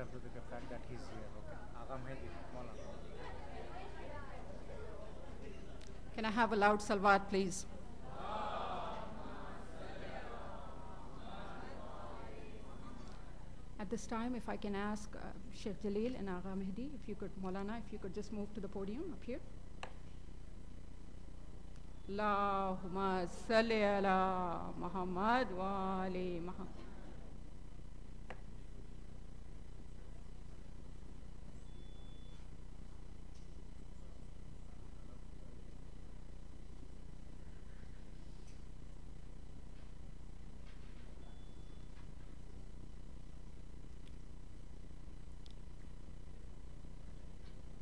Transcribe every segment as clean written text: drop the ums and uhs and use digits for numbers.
matter to the fact that he's here. Okay. Agha Mehdi, Maulana. Can I have a loud salawat, please? At this time, if I can ask Sheikh Jalil and Agha Mehdi, if you could, Maulana, if you could just move to the podium up here. Allahumma salli ala Muhammad wa ali Muhammad.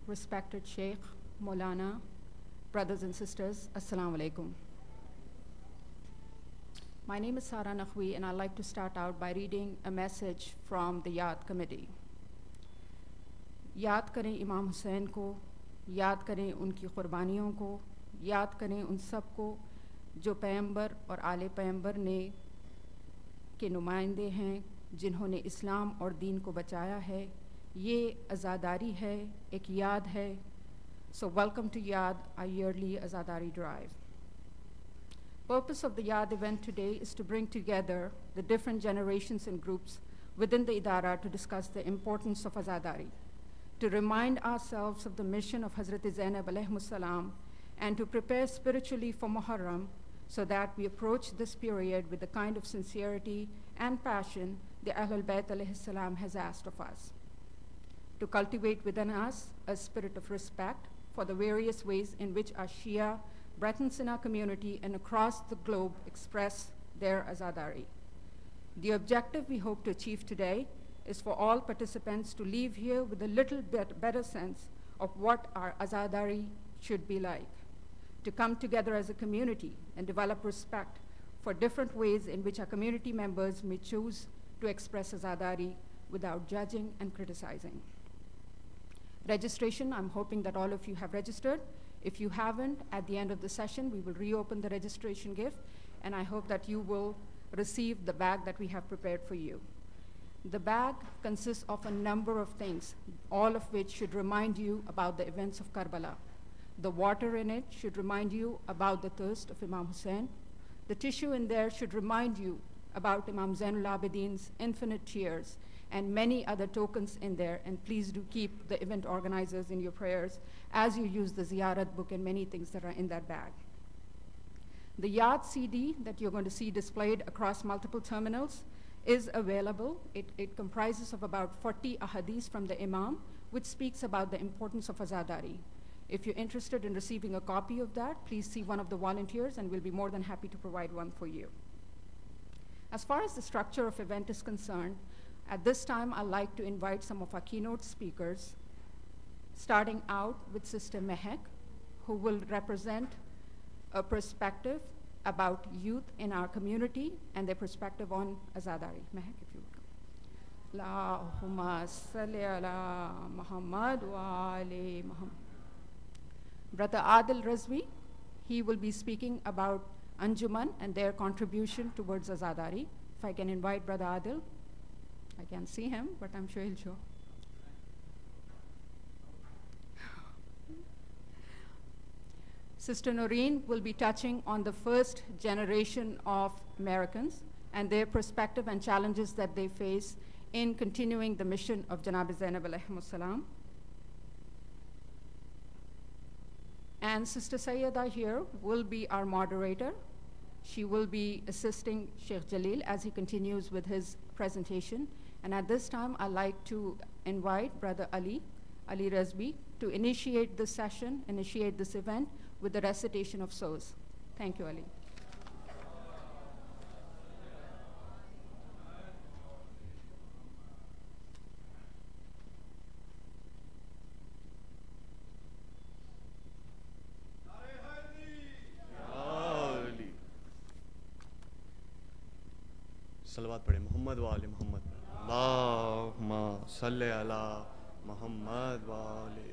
Respected Sheikh, Maulana, brothers and sisters, Assalamu alaikum. My name is Sara Naqvi, and I'd like to start out by reading a message from the Yaad Committee. याद करें इमाम हुसैन को, याद करें उनकी क़ुरबानियों को, याद करें उन सब को जो पैगंबर और आले पैगंबर ने के नुमाइंदे हैं, जिन्होंने इस्लाम और दीन को बचाया है। ये आज़ादारी है, एक याद है। So welcome to Yaad, our yearly Azadari drive. Purpose of the Yaad event today is to bring together the different generations and groups within the Idara to discuss the importance of Azadari, to remind ourselves of the mission of Hazrat Zainab alayhi salam, and to prepare spiritually for Muharram so that we approach this period with the kind of sincerity and passion the Ahlul Bayt alayhi salam has asked of us. To cultivate within us a spirit of respect for the various ways in which our Shia brethren in our community and across the globe express their Azadari. The objective we hope to achieve today is for all participants to leave here with a little bit better sense of what our Azadari should be like, to come together as a community and develop respect for different ways in which our community members may choose to express Azadari without judging and criticizing. Registration, I'm hoping that all of you have registered. If you haven't, at the end of the session, we will reopen the registration gift, and I hope that you will receive the bag that we have prepared for you. The bag consists of a number of things, all of which should remind you about the events of Karbala. The water in it should remind you about the thirst of Imam Hussein. The tissue in there should remind you about Imam Zainul Abidin's infinite tears, and many other tokens in there. And please do keep the event organizers in your prayers as you use the Ziyarat book and many things that are in that bag. The Yaad CD that you're going to see displayed across multiple terminals is available. It comprises of about 40 ahadith from the Imam, which speaks about the importance of Azadari. If you're interested in receiving a copy of that, please see one of the volunteers, and we'll be more than happy to provide one for you. As far as the structure of event is concerned, at this time, I'd like to invite some of our keynote speakers, starting out with Sister Mehek, who will represent a perspective about youth in our community and their perspective on Azadari. Mehek, if you would come. Allahumma salli ala Muhammad wa ali Muhammad. Brother Adil Razvi, he will be speaking about Anjuman and their contribution towards Azadari. If I can invite Brother Adil. I can't see him, but I'm sure he'll show. Sister Noreen will be touching on the first generation of Americans and their perspective and challenges that they face in continuing the mission of Janab Zainab alayhi salam. And Sister Sayyida here will be our moderator. She will be assisting Sheikh Jalil as he continues with his presentation. And at this time, I'd like to invite Brother Ali Razvi, to initiate this session, initiate this event with the recitation of Soz. Thank you, Ali. सलवात पढ़े मोहम्मद वाले मोहम्मद अल्लाहुम्मा सल्ले अला मोहम्मद वाले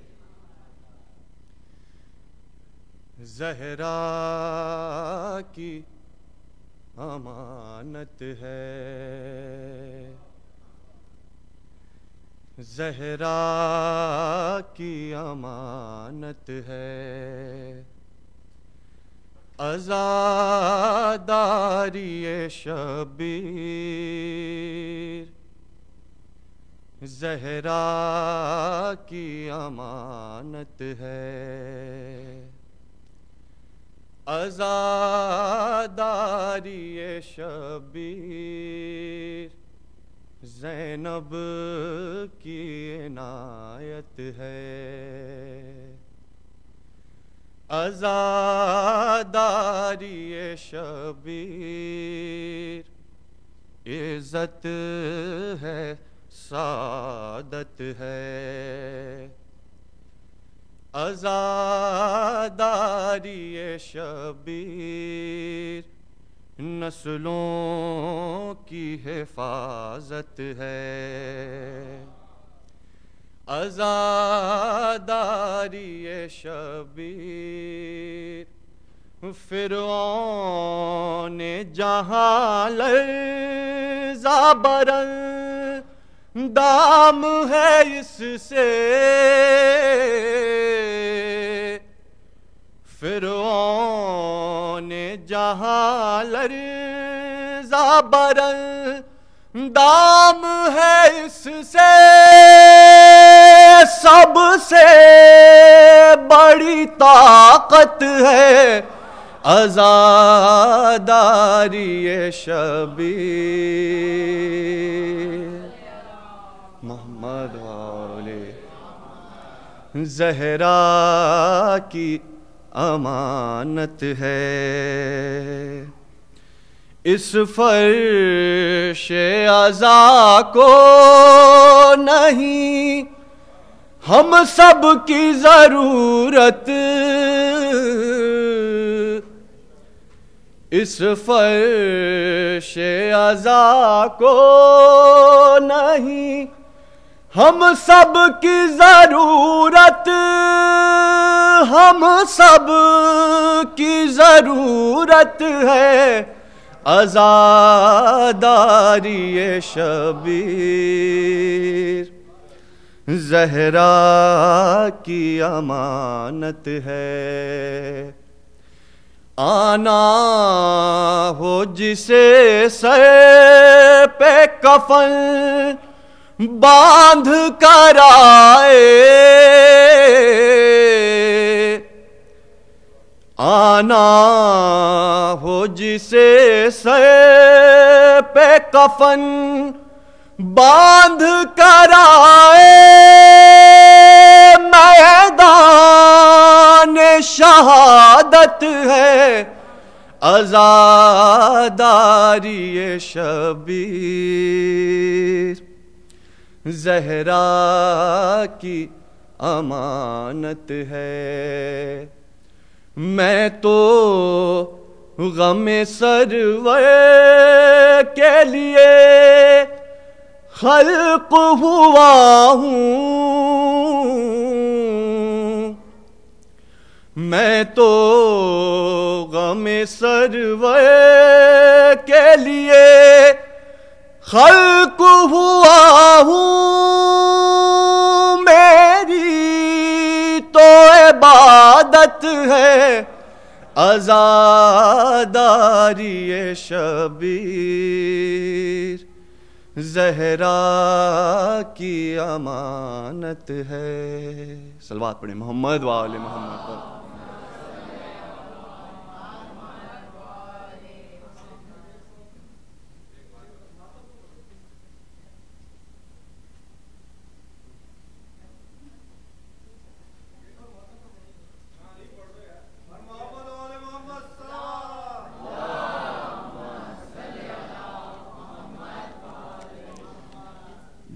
ज़हरा की अमानत है زہرا کی امانت ہے عزاداری شبیر، زہرا کی امانت ہے عزاداری شبیر، زینب کی عنایت ہے عزاداری شبیر، عزت ہے سعادت ہے عزاداری شبیر، نسلوں کی حفاظت ہے عزاداری شبیر، فرعون جہاں لرزا برندام ہے اس سے، فرعون جہاں لرزا برندام ہے اس سے، سب سے بڑی طاقت ہے عزاداری شبیر، محمد والے زہرا کی امانت ہے، اس فرش عزا کو نہیں ہم سب کی ضرورت، اس فرش عزا کو نہیں ہم سب کی ضرورت، ہم سب کی ضرورت ہے عزاداری شبیر، زہرا کی امانت ہے، آنا ہو جسے سر پہ کفن باندھ کر آئے، آنا ہو جسے سر پہ کفن باندھ کر آئے، میدان شہادت ہے عزاداری شبیر، زہرا کی امانت ہے، میں تو غم سرور کے لیے خلق ہوا ہوں، میں تو غم سرور کے لیے خلق ہوا ہوں، میری تو عبادت ہے عزاداری شبیر، زہرا کی امانت ہے، صلوات پڑھیں محمد وآل محمد پر۔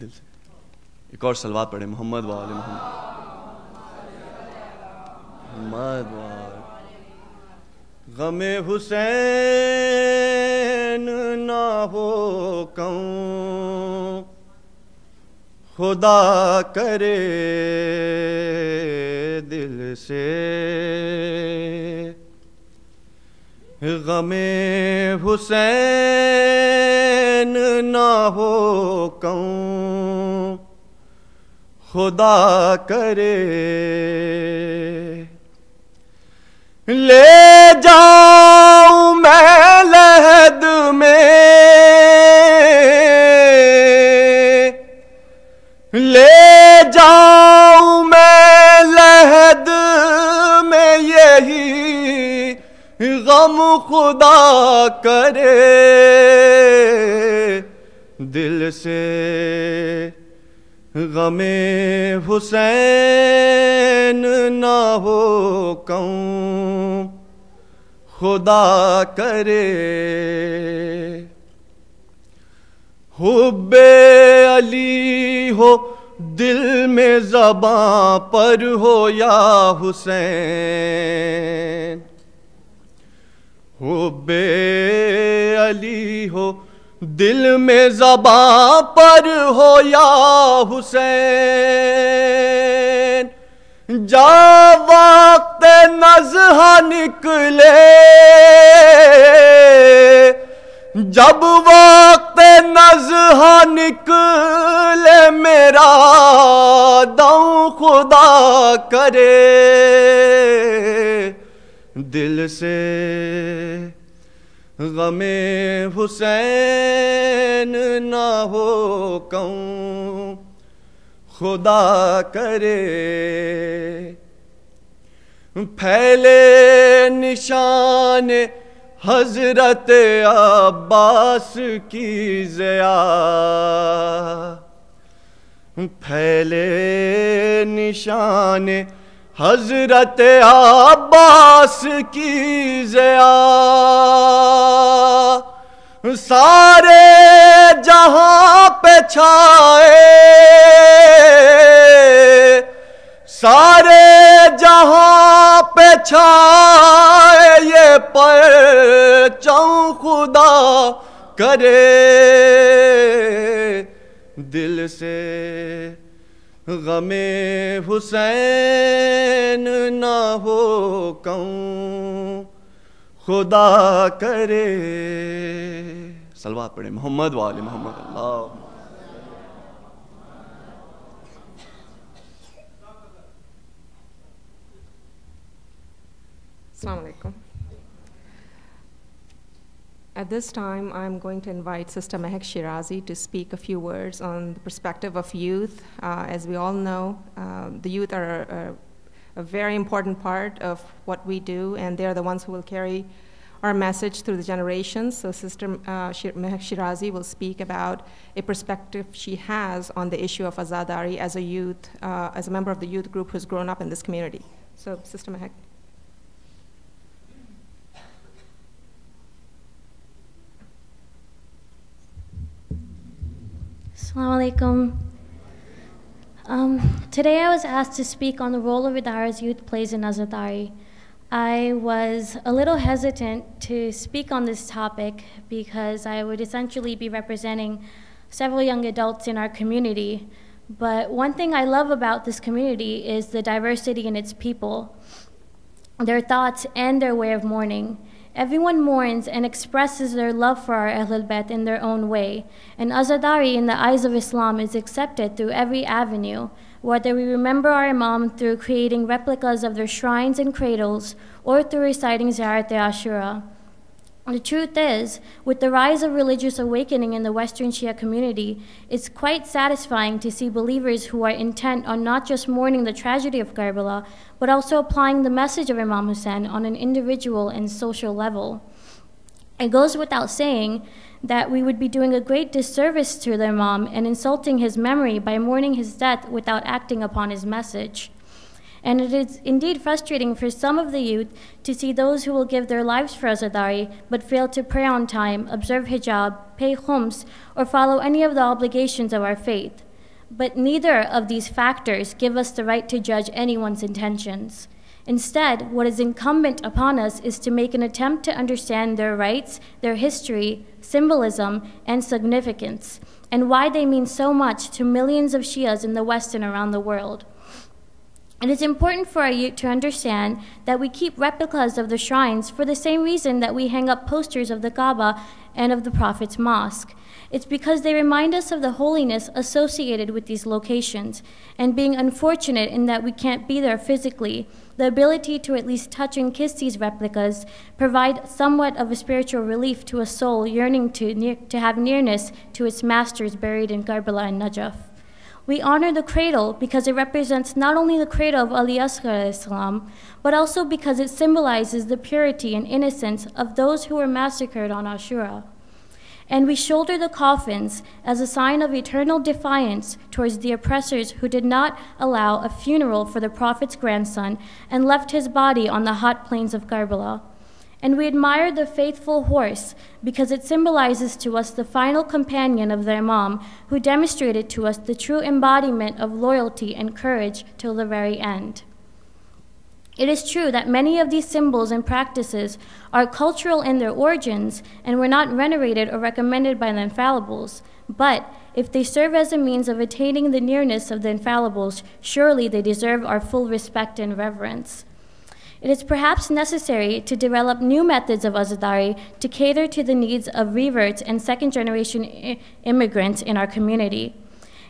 دل سے ایک اور صلوات پڑھیں محمد وآل محمد، محمد وآل۔ غم حسین نہ ہو کوں خدا کرے دل سے، غم حسین نہ ہو کوں خدا کرے لے جاؤں میں لحد میں لے جاؤں میں لحد میں یہی غم خدا کرے دل سے غم حسین نہ ہو کہوں خدا کرے حب علی ہو دل میں زباں پر ہو یا حسین حب علی ہو دل میں زباں پر ہو یا حسین جا وقت نزہہ نکلے جب وقت نزہہ نکلے میرا دم خدا کرے دل سے غم حسین نہ ہو کہوں خدا کرے پھیلے نشان حضرت عباس کی ضیا پھیلے نشان حضرت عباس کی ضیا سارے جہاں پہ چھائے سارے جہاں پہ چھائے یہ پرچم خدا کرے دل سے غم حسین نہ ہو کہوں خدا کرے صلوات پڑھیں محمد وآل محمد اللہ Assalamu alaikum. At this time, I'm going to invite Sister Mehak Shirazi to speak a few words on the perspective of youth. As we all know, the youth are a very important part of what we do, and they're the ones who will carry our message through the generations. So Sister Mehak Shirazi will speak about a perspective she has on the issue of Azadari as a youth, as a member of the youth group who's grown up in this community. So Sister Mehak. Assalamu alaikum. Today I was asked to speak on the role of Idara's youth plays in Azadari. I was a little hesitant to speak on this topic because I would essentially be representing several young adults in our community. But one thing I love about this community is the diversity in its people, their thoughts and their way of mourning. Everyone mourns and expresses their love for our Ahlul Bayt in their own way. And Azadari, in the eyes of Islam, is accepted through every avenue, whether we remember our Imam through creating replicas of their shrines and cradles, or through reciting Ziyarat-e-Ashura. The truth is, with the rise of religious awakening in the Western Shia community, it's quite satisfying to see believers who are intent on not just mourning the tragedy of Karbala, but also applying the message of Imam Hussein on an individual and social level. It goes without saying that we would be doing a great disservice to the Imam and insulting his memory by mourning his death without acting upon his message. And it is indeed frustrating for some of the youth to see those who will give their lives for Azadari but fail to pray on time, observe hijab, pay khums, or follow any of the obligations of our faith. But neither of these factors give us the right to judge anyone's intentions. Instead, what is incumbent upon us is to make an attempt to understand their rights, their history, symbolism, and significance, and why they mean so much to millions of Shias in the West and around the world. It is important for our youth to understand that we keep replicas of the shrines for the same reason that we hang up posters of the Kaaba and of the Prophet's mosque. It's because they remind us of the holiness associated with these locations, and being unfortunate in that we can't be there physically, the ability to at least touch and kiss these replicas provide somewhat of a spiritual relief to a soul yearning to have nearness to its masters buried in Karbala and Najaf. We honor the cradle because it represents not only the cradle of Ali Asghar Islam, but also because it symbolizes the purity and innocence of those who were massacred on Ashura. And we shoulder the coffins as a sign of eternal defiance towards the oppressors who did not allow a funeral for the Prophet's grandson and left his body on the hot plains of Karbala. And we admire the faithful horse because it symbolizes to us the final companion of the Imam who demonstrated to us the true embodiment of loyalty and courage till the very end. It is true that many of these symbols and practices are cultural in their origins and were not venerated or recommended by the infallibles, but if they serve as a means of attaining the nearness of the infallibles, surely they deserve our full respect and reverence. It is perhaps necessary to develop new methods of azadari to cater to the needs of reverts and second-generation immigrants in our community.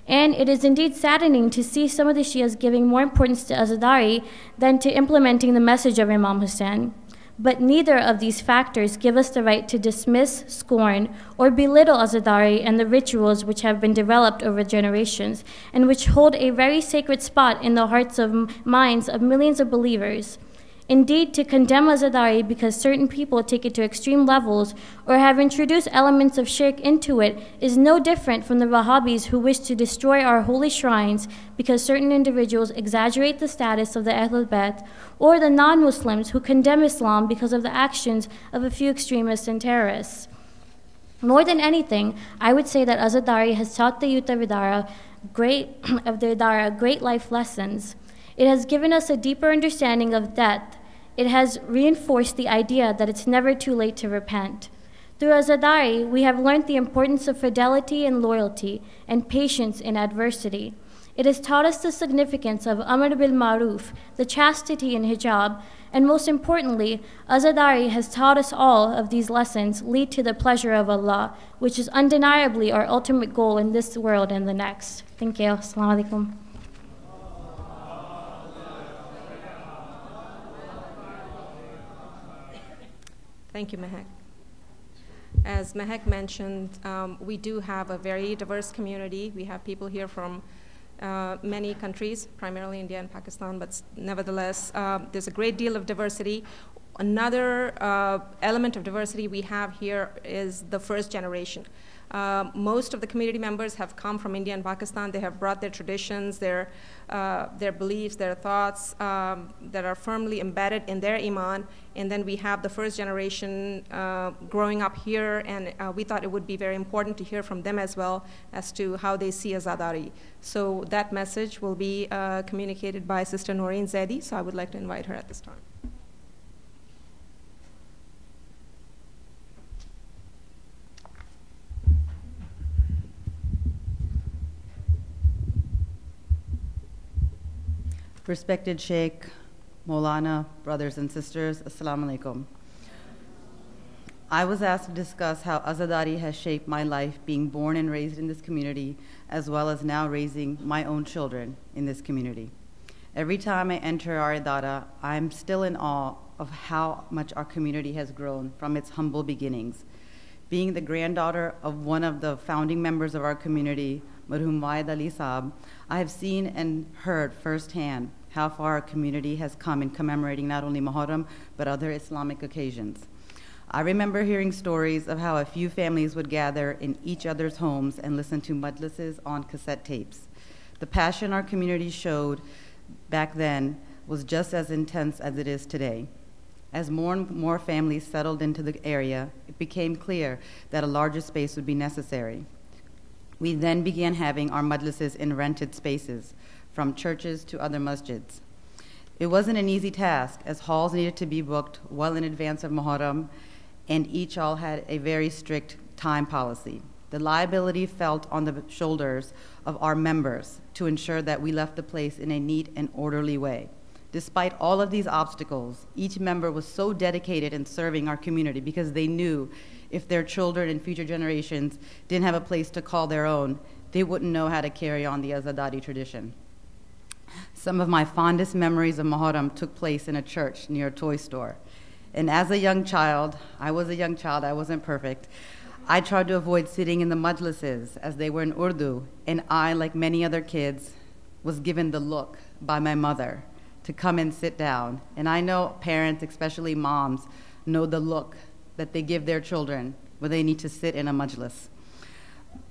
And it is indeed saddening to see some of the Shias giving more importance to azadari than to implementing the message of Imam Hussein. But neither of these factors give us the right to dismiss, scorn, or belittle azadari and the rituals which have been developed over generations and which hold a very sacred spot in the hearts and minds of millions of believers. Indeed, to condemn azadari because certain people take it to extreme levels or have introduced elements of shirk into it is no different from the Wahhabis who wish to destroy our holy shrines because certain individuals exaggerate the status of the Ahlul Bayt, or the non-Muslims who condemn Islam because of the actions of a few extremists and terrorists. More than anything, I would say that azadari has taught the youth of Idara great life lessons. It has given us a deeper understanding of death. It has reinforced the idea that it's never too late to repent. Through azadari, we have learned the importance of fidelity and loyalty and patience in adversity. It has taught us the significance of Amr bil Ma'ruf, the chastity in hijab, and most importantly, azadari has taught us all of these lessons lead to the pleasure of Allah, which is undeniably our ultimate goal in this world and the next. Thank you. Assalamu alaikum. Thank you, Mehak. As Mehak mentioned, we do have a very diverse community. We have people here from many countries, primarily India and Pakistan, but nevertheless, there's a great deal of diversity. Another element of diversity we have here is the first generation. Most of the community members have come from India and Pakistan. They have brought their traditions, their beliefs, their thoughts that are firmly embedded in their iman. And then we have the first generation growing up here, and we thought it would be very important to hear from them as well as to how they see azadari. So that message will be communicated by Sister Noreen Zaidi, so I would like to invite her at this time. Respected Sheikh, Maulana, brothers and sisters, Assalamu alaikum. I was asked to discuss how azadari has shaped my life being born and raised in this community, as well as now raising my own children in this community. Every time I enter our idara, I'm still in awe of how much our community has grown from its humble beginnings. Being the granddaughter of one of the founding members of our community, Marhum Waid Ali Saab, I have seen and heard firsthand how far our community has come in commemorating not only Muharram, but other Islamic occasions. I remember hearing stories of how a few families would gather in each other's homes and listen to majlises on cassette tapes. The passion our community showed back then was just as intense as it is today. As more and more families settled into the area, it became clear that a larger space would be necessary. We then began having our majlises in rented spaces, from churches to other masjids. It wasn't an easy task, as halls needed to be booked well in advance of Muharram, and each all had a very strict time policy. The liability felt on the shoulders of our members to ensure that we left the place in a neat and orderly way. Despite all of these obstacles, each member was so dedicated in serving our community because they knew if their children and future generations didn't have a place to call their own, they wouldn't know how to carry on the Azadari tradition. Some of my fondest memories of Muharram took place in a church near a toy store. And as a young child, I wasn't perfect, I tried to avoid sitting in the majlises as they were in Urdu, and I, like many other kids, was given the look by my mother to come and sit down. And I know parents, especially moms, know the look that they give their children when they need to sit in a majlis.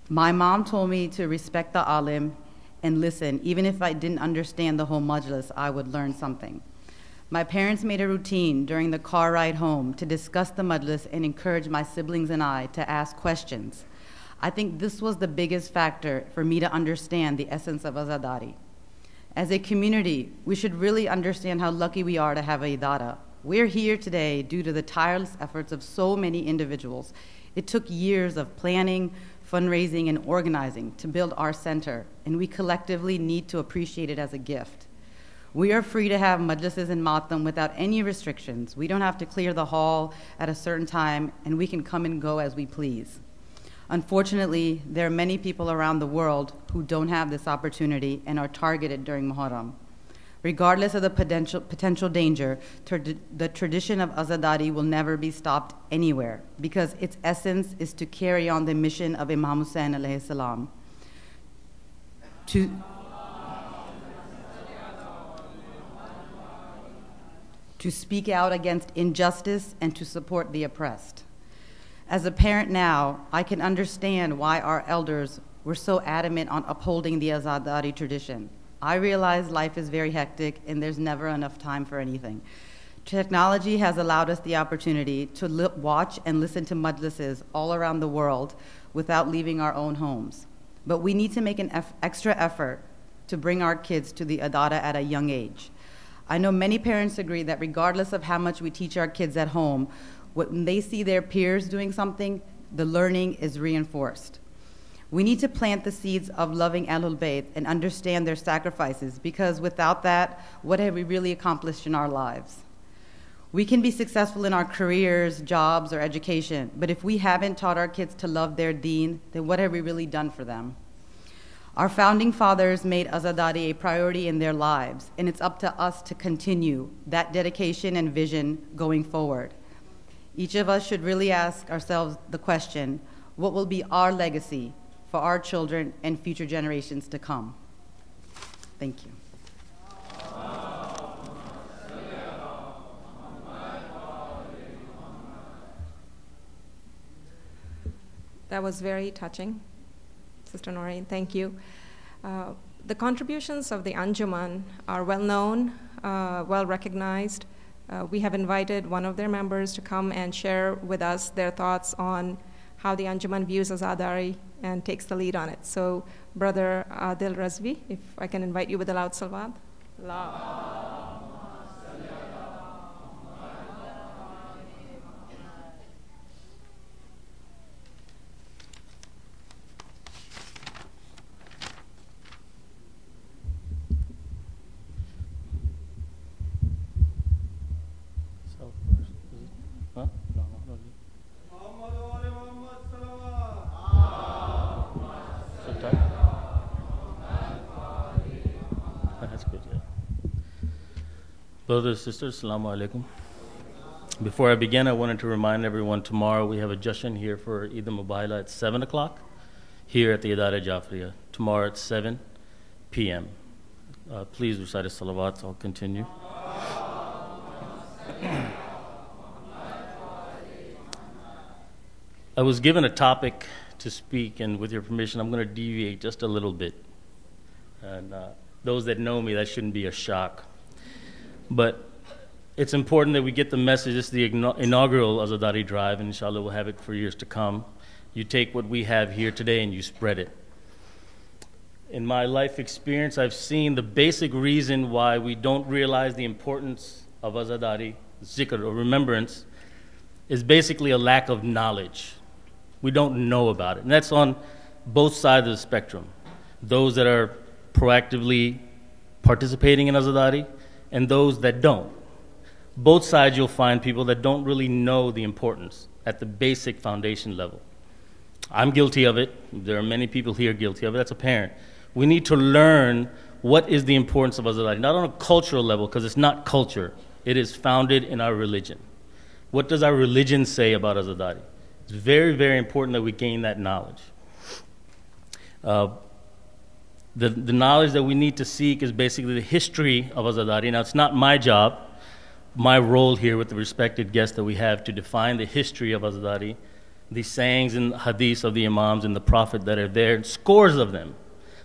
My mom told me to respect the alim and listen. Even if I didn't understand the whole majlis, I would learn something. My parents made a routine during the car ride home to discuss the majlis and encourage my siblings and I to ask questions. I think this was the biggest factor for me to understand the essence of Azadari. As a community, we should really understand how lucky we are to have a idara. We're here today due to the tireless efforts of so many individuals. It took years of planning, fundraising, and organizing to build our center, and we collectively need to appreciate it as a gift. We are free to have majlises in Matam without any restrictions. We don't have to clear the hall at a certain time, and we can come and go as we please. Unfortunately, there are many people around the world who don't have this opportunity and are targeted during Muharram. Regardless of the potential danger, the tradition of Azadari will never be stopped anywhere because its essence is to carry on the mission of Imam Hussain alayhi salam. To speak out against injustice and to support the oppressed. As a parent now, I can understand why our elders were so adamant on upholding the Azadari tradition. I realize life is very hectic and there's never enough time for anything. Technology has allowed us the opportunity to watch and listen to majlises all around the world without leaving our own homes. But we need to make an extra effort to bring our kids to the Adara at a young age. I know many parents agree that regardless of how much we teach our kids at home, when they see their peers doing something, the learning is reinforced. We need to plant the seeds of loving Ahlul Bayt and understand their sacrifices, because without that, what have we really accomplished in our lives? We can be successful in our careers, jobs, or education, but if we haven't taught our kids to love their deen, then what have we really done for them? Our founding fathers made Azadari a priority in their lives, and it's up to us to continue that dedication and vision going forward. Each of us should really ask ourselves the question, what will be our legacy for our children and future generations to come? Thank you. That was very touching, Sister Noreen, thank you. The contributions of the Anjuman are well known, well recognized. We have invited one of their members to come and share with us their thoughts on how the Anjuman views Azadari and takes the lead on it. So, Brother Adil Razvi, if I can invite you with a loud salawat. Brothers and sisters, Assalamu alaikum. Before I begin, I wanted to remind everyone tomorrow we have a Jashan here for Eid al-Mubaila at 7 o'clock here at the Adara Jafriya. Tomorrow at 7 p.m. Please recite a salawat. I'll continue. I was given a topic to speak, and with your permission, I'm going to deviate just a little bit. And those that know me, that shouldn't be a shock. But it's important that we get the message. This is the inaugural Azadari Drive, and inshallah we'll have it for years to come. You take what we have here today and you spread it. In my life experience, I've seen the basic reason why we don't realize the importance of Azadari, zikr, or remembrance, is basically a lack of knowledge. We don't know about it. And that's on both sides of the spectrum. Those that are proactively participating in Azadari, and those that don't. Both sides you'll find people that don't really know the importance at the basic foundation level. I'm guilty of it. There are many people here guilty of it. That's apparent. We need to learn what is the importance of Azadari, not on a cultural level, because it's not culture. It is founded in our religion. What does our religion say about Azadari? It's very, very important that we gain that knowledge. The knowledge that we need to seek is basically the history of Azadari. Now, it's not my job, my role here with the respected guests that we have to define the history of Azadari, the sayings and hadiths of the Imams and the Prophet that are there, scores of them.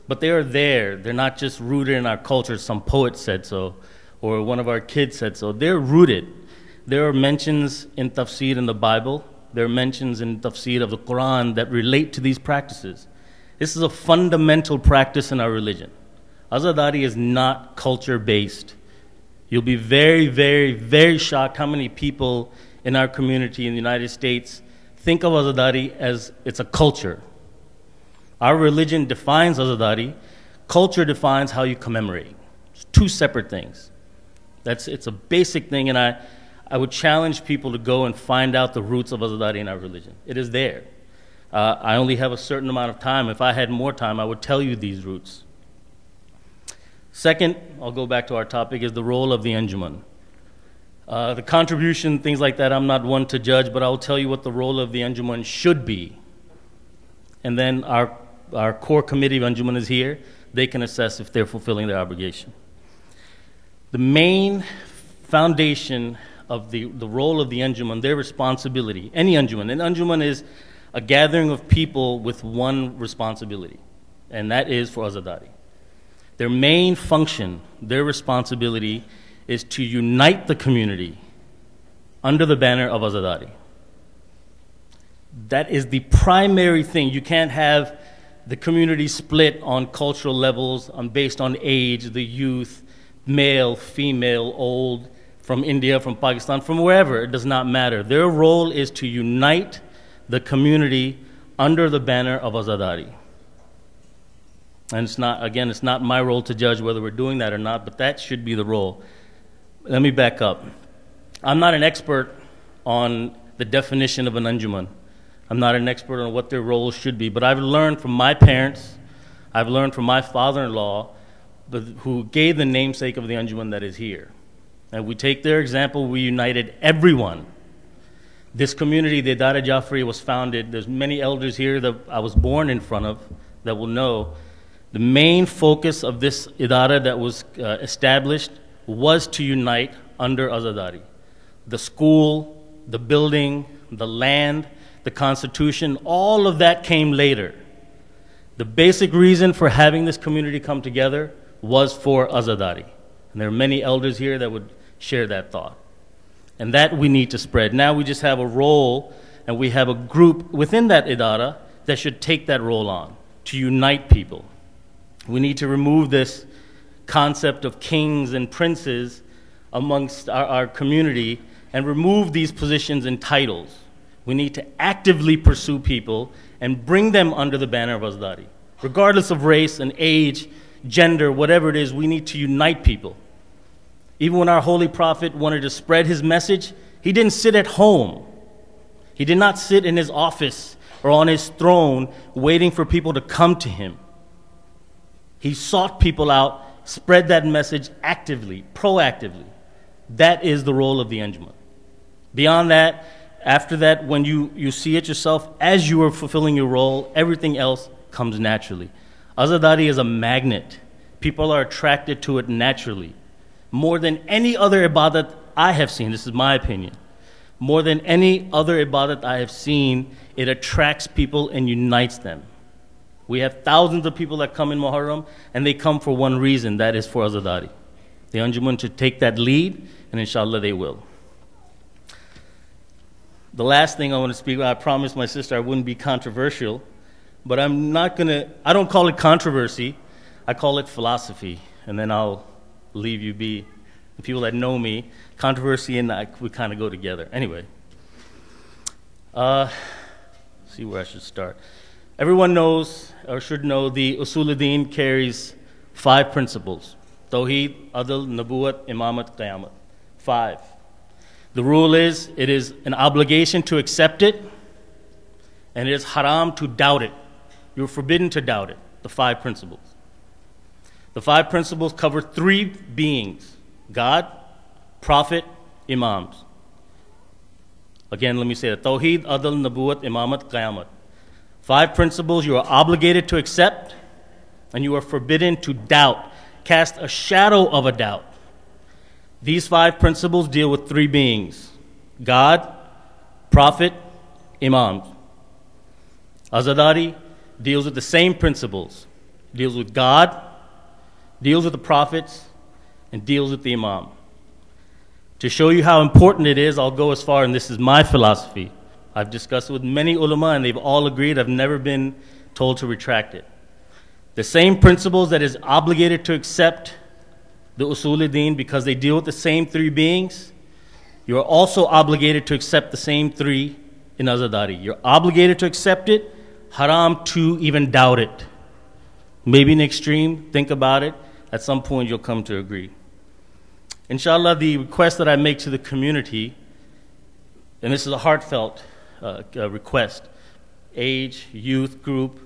But they are there. They're not just rooted in our culture. Some poet said so, or one of our kids said so. They're rooted. There are mentions in tafsir in the Bible. There are mentions in tafsir of the Quran that relate to these practices. This is a fundamental practice in our religion. Azadari is not culture-based. You'll be very, very, very shocked how many people in our community in the United States think of Azadari as it's a culture. Our religion defines Azadari. Culture defines how you commemorate. It's two separate things. It's a basic thing, and I would challenge people to go and find out the roots of Azadari in our religion. It is there. I only have a certain amount of time. If I had more time, I would tell you these roots. Second, I'll go back to our topic, is the role of the Anjuman. The contribution, things like that, I'm not one to judge, but I'll tell you what the role of the Anjuman should be. And then our core committee of Anjuman is here. They can assess if they're fulfilling their obligation. The main foundation of the role of the Anjuman, their responsibility, any Anjuman. An Anjuman is a gathering of people with one responsibility, and that is for Azadari. Their main function, their responsibility, is to unite the community under the banner of Azadari. That is the primary thing. You can't have the community split on cultural levels, based on age, the youth, male, female, old, from India, from Pakistan, from wherever. It does not matter. Their role is to unite the community under the banner of Azadari. And it's not my role to judge whether we're doing that or not, but that should be the role. Let me back up. I'm not an expert on the definition of an Anjuman. I'm not an expert on what their role should be, but I've learned from my parents, I've learned from my father-in-law, who gave the namesake of the Anjuman that is here. And we take their example, we united everyone. This community, the Idara Jafri, was founded. There's many elders here that I was born in front of that will know. The main focus of this Idara that was established was to unite under Azadari. The school, the building, the land, the constitution, all of that came later. The basic reason for having this community come together was for Azadari. And there are many elders here that would share that thought. And that we need to spread. Now we just have a role, and we have a group within that Idara that should take that role on, to unite people. We need to remove this concept of kings and princes amongst our community and remove these positions and titles. We need to actively pursue people and bring them under the banner of Azadari. Regardless of race and age, gender, whatever it is, we need to unite people. Even when our Holy Prophet wanted to spread his message, he didn't sit at home. He did not sit in his office or on his throne waiting for people to come to him. He sought people out, spread that message actively, proactively. That is the role of the Anjuman. Beyond that, after that, when you see it yourself, as you are fulfilling your role, everything else comes naturally. Azadari is a magnet. People are attracted to it naturally. More than any other ibadat I have seen, this is my opinion, more than any other ibadat I have seen, it attracts people and unites them. We have thousands of people that come in Muharram, and they come for one reason, that is for Azadari. The Anjuman should take that lead, and inshallah they will. The last thing I want to speak about, I promised my sister I wouldn't be controversial, but I don't call it controversy, I call it philosophy, and then I'll leave you be. The people that know me, controversy and we kind of go together. Anyway, see where I should start. Everyone knows, or should know, the Usuluddin carries 5 principles. Tawheed, Adl, Nabuwat, Imamat, Qiyamat. 5. The rule is, it is an obligation to accept it, and it is haram to doubt it. You're forbidden to doubt it, the 5 principles. The 5 principles cover 3 beings: God, Prophet, Imams. Again, let me say that. Tawheed, Adl, Nabuwat, Imamat, Qayamat. 5 principles you are obligated to accept, and you are forbidden to doubt, cast a shadow of a doubt. These 5 principles deal with 3 beings: God, Prophet, Imams. Azadari deals with the same principles, deals with God, deals with the prophets, and deals with the Imam. To show you how important it is, I'll go as far, and this is my philosophy. I've discussed it with many ulama, and they've all agreed. I've never been told to retract it. The same principles that is obligated to accept the Usul-e-Din because they deal with the same 3 beings, you are also obligated to accept the same 3 in Azadari. You're obligated to accept it, haram to even doubt it. Maybe an extreme, think about it. At some point you'll come to agree. Inshallah, the request that I make to the community, and this is a heartfelt request, age, youth group,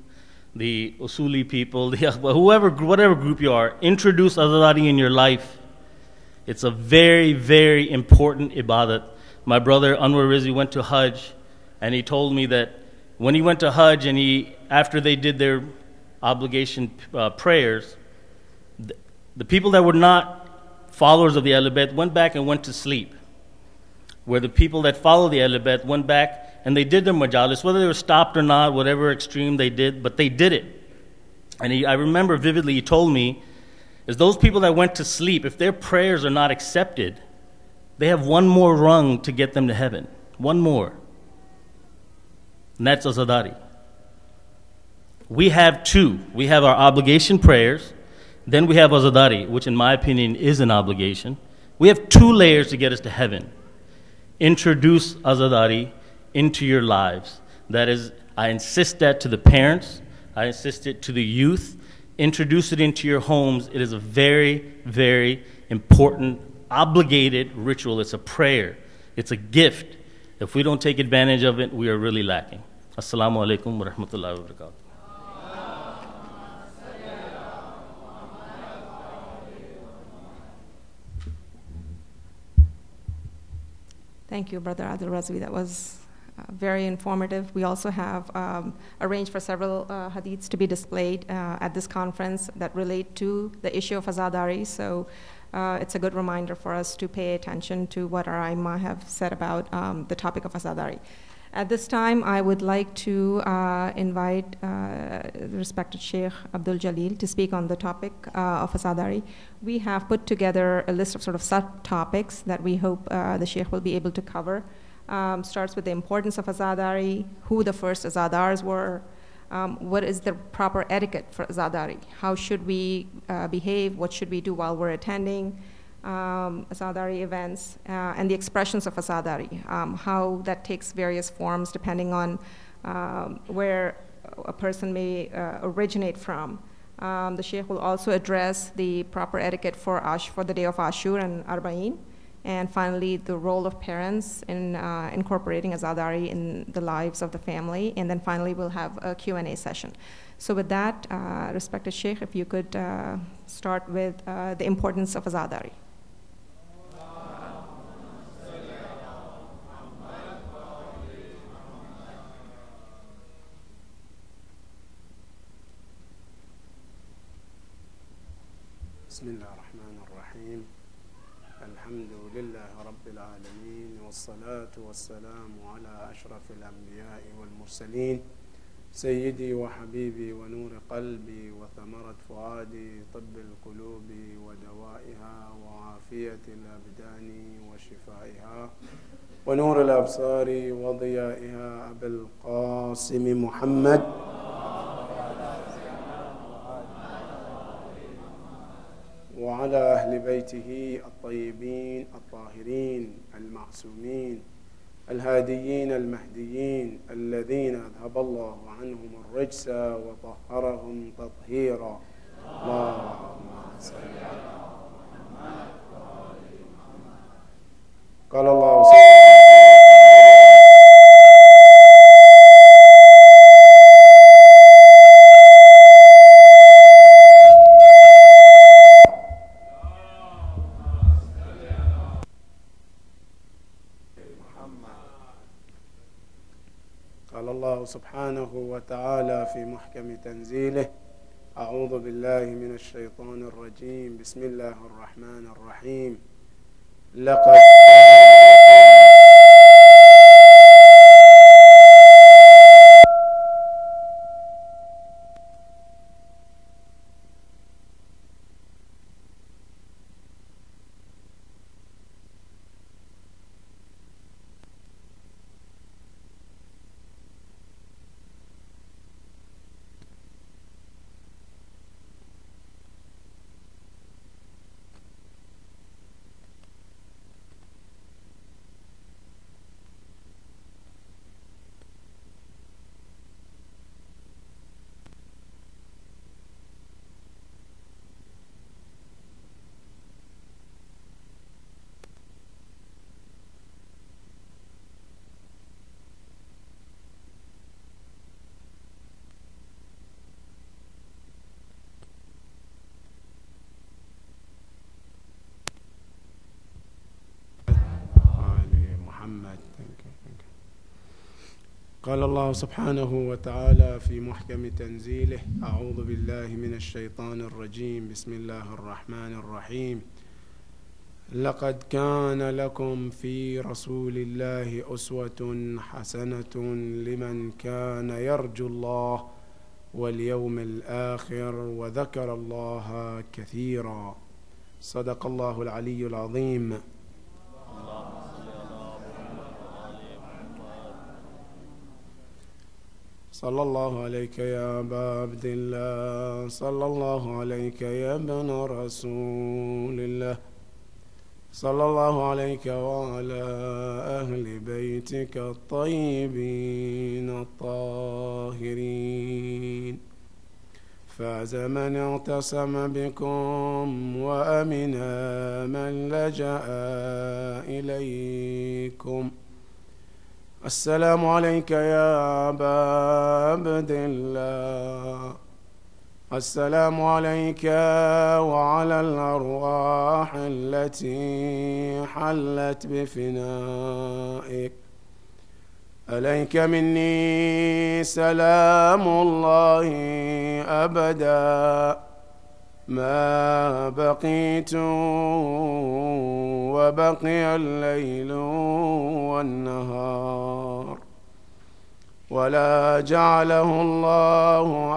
the Usuli people, whatever group you are, introduce Azadari in your life. It's a very, very important ibadat. My brother Anwar Rizvi went to Hajj, and he told me that when he went to Hajj and after they did their obligation prayers, the people that were not followers of the Ahlul Bayt went back and went to sleep, where the people that followed the Ahlul Bayt went back and they did their majalis, whether they were stopped or not, whatever extreme they did, but they did it. And I remember vividly, he told me, is those people that went to sleep, if their prayers are not accepted, they have one more rung to get them to heaven. One more. And that's Azadari. We have 2. We have our obligation prayers, then we have Azadari, which in my opinion is an obligation. We have 2 layers to get us to heaven. Introduce Azadari into your lives. That is, I insist that to the parents, I insist it to the youth. Introduce it into your homes. It is a very, very important, obligated ritual. It's a prayer. It's a gift. If we don't take advantage of it, we are really lacking. Assalamu alaikum wa rahmatullahi wa barakatuh. Thank you, Brother Adil Razvi. That was very informative. We also have arranged for several hadiths to be displayed at this conference that relate to the issue of Azadari. So it's a good reminder for us to pay attention to what our Aimma have said about the topic of Azadari. At this time, I would like to invite the respected Sheikh Abdul Jalil to speak on the topic of Azadari. We have put together a list of sort of subtopics that we hope the Sheikh will be able to cover. Starts with the importance of Azadari, who the first Azadars were, what is the proper etiquette for Azadari, how should we behave, what should we do while we're attending Azadari events, and the expressions of Azadari, how that takes various forms depending on where a person may originate from. The Sheikh will also address the proper etiquette for the day of Ashur and Arba'in, and finally the role of parents in incorporating Azadari in the lives of the family, and then finally we'll have a Q&A session. So with that, respected Sheikh, if you could start with the importance of Azadari. بسم الله الرحمن الرحيم الحمد لله رب العالمين والصلاة والسلام على أشرف الأنبياء والمرسلين سيدي وحبيبي ونور قلبي وثمرة فؤادي طب القلوب ودوائها وعافية الأبدان وشفائها ونور الأبصار وضيائها أبي القاسم محمد وعلى أهل بيته الطيبين الطاهرين المعصومين الهاديين المهديين الذين أذهب الله عنهم الرجس وطهرهم تطهيرا اللهم صل على محمد وآل محمد قال الله سبحانه وتعالى قال الله سبحانه وتعالى في محكم تنزيله: أعوذ بالله من الشيطان الرجيم، بسم الله الرحمن الرحيم. لقد قال الله سبحانه وتعالى في محكم تنزيله: أعوذ بالله من الشيطان الرجيم، بسم الله الرحمن الرحيم. لقد كان لكم في رسول الله أسوة حسنة لمن كان يرجو الله واليوم الآخر وذكر الله كثيرا. صدق الله العلي العظيم. صلى الله عليك يا أبا عبد الله، صلى الله عليك يا ابن رسول الله، صلى الله عليك وعلى أهل بيتك الطيبين الطاهرين. فاز من اعتصم بكم وأمن من لجأ إليكم. السلام عليك يا أبا عبد الله، السلام عليك وعلى الأرواح التي حلت بفنائك. عليك مني سلام الله أبدا ما بقيت وبقي الليل والنهار، ولا جعله الله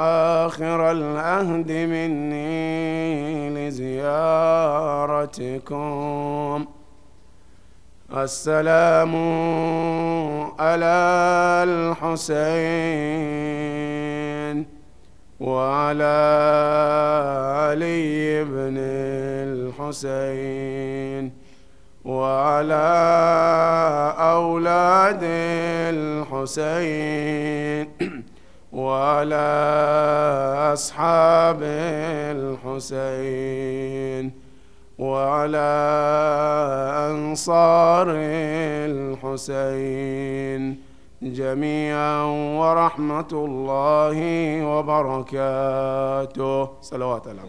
آخر العهد مني لزيارتكم. السلام على الحسين وعلى علي بن الحسين وعلى أولاد الحسين وعلى أصحاب الحسين وعلى أنصار الحسين جميعا ورحمة الله وبركاته. صلوات الله.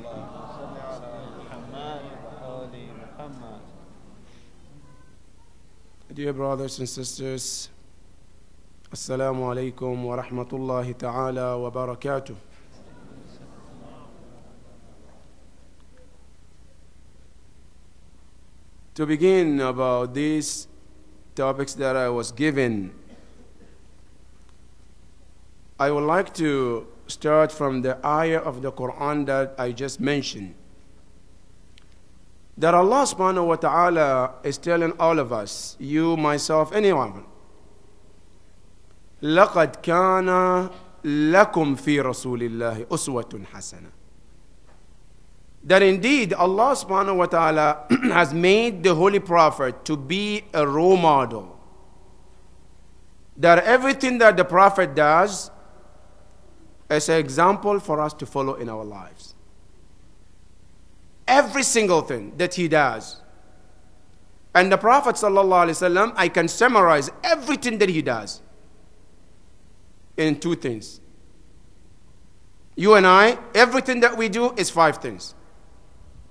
Dear brothers and sisters, Assalamu alaikum wa rahmatullahi ta'ala wa barakatuh. To begin about these topics that I was given, I would like to start from the ayah of the Quran that I just mentioned. That Allah subhanahu wa ta'ala is telling all of us, you, myself, anyone, لَقَدْ كَانَ لَكُمْ فِي رَسُولِ اللَّهِ أُسْوَةٌ حَسَنَةٌ. That indeed Allah subhanahu wa ta'ala has made the Holy Prophet to be a role model. That everything that the Prophet does is an example for us to follow in our lives. Every single thing that he does And the Prophet ﷺ, I can summarize everything that he does in 2 things. You and I, everything that we do is 5 things.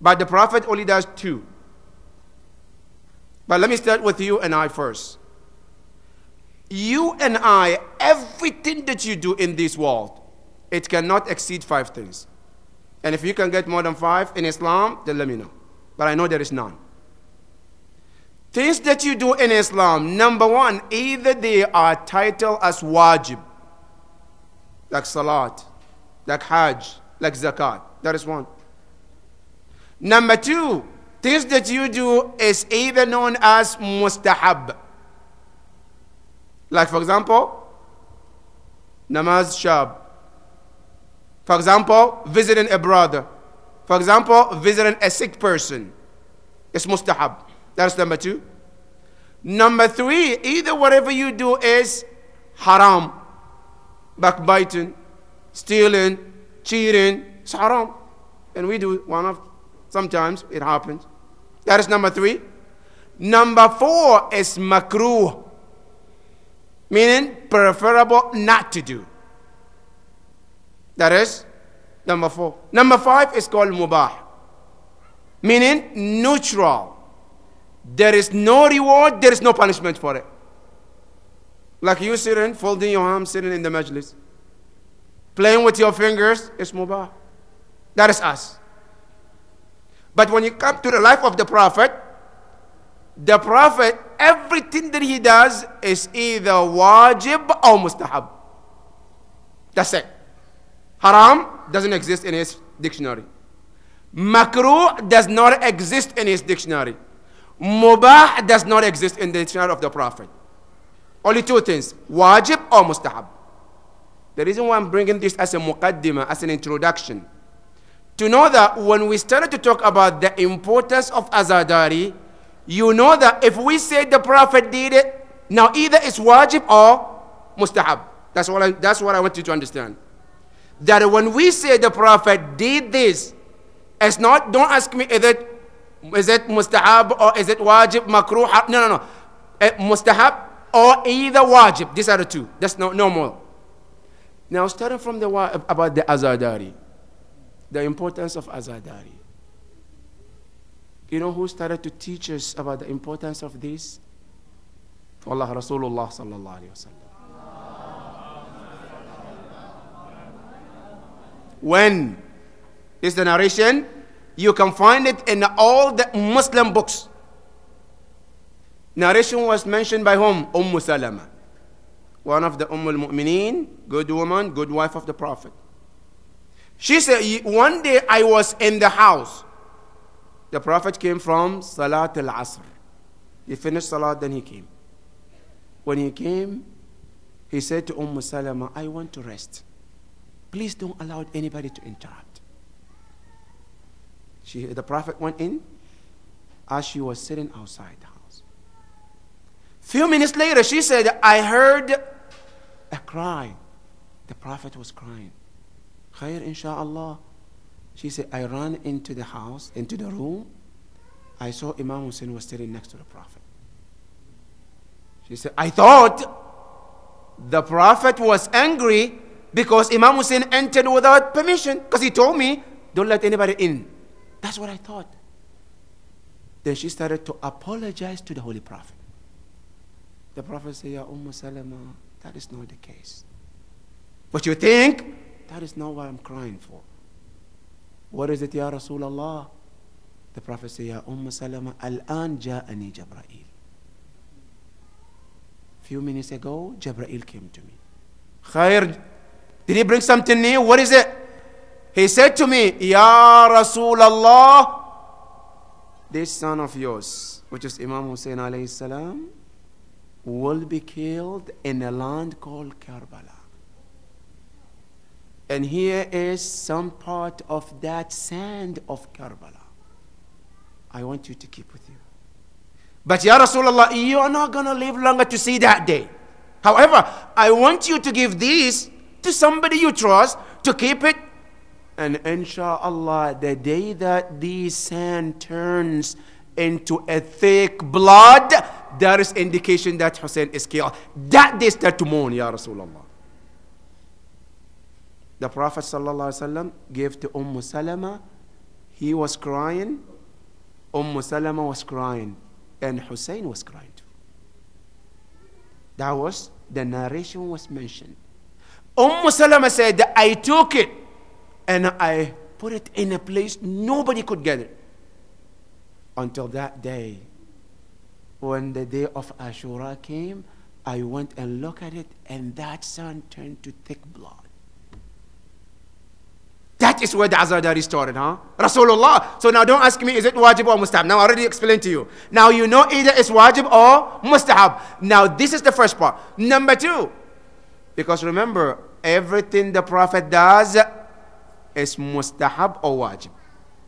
But the Prophet only does 2. But let me start with you and I first. You and I, everything that you do in this world, it cannot exceed 5 things. And if you can get more than 5 in Islam, then let me know. But I know there is none. Things that you do in Islam, number 1, either they are titled as wajib, like salat, like hajj, like zakat. That is 1. Number 2, things that you do is either known as mustahab. Like for example, namaz shab. For example, visiting a brother. For example, visiting a sick person. It's mustahab. That's number 2. Number 3, either whatever you do is haram. Backbiting, stealing, cheating. It's haram. And we do sometimes it happens. That is number 3. Number 4 is makruh. Meaning preferable not to do. That is number 4. Number 5 is called mubah. Meaning neutral. There is no reward, there is no punishment for it. Like you sitting, folding your arms, sitting in the majlis. Playing with your fingers is mubah. That is us. But when you come to the life of the Prophet, everything that he does is either wajib or mustahab. That's it. Haram doesn't exist in his dictionary. Makruh does not exist in his dictionary. Mubah does not exist in the dictionary of the Prophet. Only 2 things, wajib or mustahab. The reason why I'm bringing this as a muqaddimah, as an introduction, to know that when we started to talk about the importance of azadari, you know that if we say the Prophet did it, now either it's wajib or mustahab. That's what I want you to understand. That when we say the Prophet did this, it's not, don't ask me, is it mustahab or is it wajib, makruh? No. Mustahab or either wajib. These are the 2. That's no more. Now starting from about the azadari, the importance of azadari. You know who started to teach us about the importance of this? Allah, Rasulullah sallallahu alaihi wasallam. When is the narration? You can find it in all the Muslim books. Narration was mentioned by whom? Salama, one of the al-Mu'mineen, good woman, good wife of the Prophet. She said, one day I was in the house. The Prophet came from Salat al-Asr. He finished Salat, then he came. When he came, he said to Salama, I want to rest. Please don't allow anybody to interrupt. The Prophet went in as she was sitting outside the house. Few minutes later, she said, I heard a cry. The Prophet was crying. Khair, inshallah. She said, I ran into the house, into the room. I saw Imam Hussein was sitting next to the Prophet. She said, I thought the Prophet was angry because Imam Hussein entered without permission, because he told me, don't let anybody in. That's what I thought. Then she started to apologize to the Holy Prophet. The Prophet said, Ya Salama, that is not the case. What you think? That is not what I'm crying for. What is it, Ya Rasulullah? The Prophet said, Ya Salama, Al-an ja'ani Jabra'il. Few minutes ago, Jabra'il came to me. Khair, did he bring something new? What is it? He said to me, Ya Rasulullah, this son of yours, which is Imam Hussein alayhi salam, will be killed in a land called Karbala. And here is some part of that sand of Karbala. I want you to keep with you. But Ya Rasulullah, you are not going to live longer to see that day. However, I want you to give these to somebody you trust to keep it. And inshallah, the day that this sand turns into a thick blood, there is indication that Hussein is killed. That they start to mourn, Ya Rasulullah. The Prophet ﷺ gave to Salama. He was crying. Salama was crying. And Hussein was crying too. That was, the narration was mentioned. Salama said, I took it and I put it in a place nobody could get it. Until that day, when the day of Ashura came, I went and looked at it, and that sand turned to thick blood. That is where the Azadari started, huh? Rasulullah. So now don't ask me, is it wajib or mustahab? Now I already explained to you. Now you know either it's wajib or mustahab. Now this is the first part. Number two, because remember, everything the Prophet does is mustahab or wajib.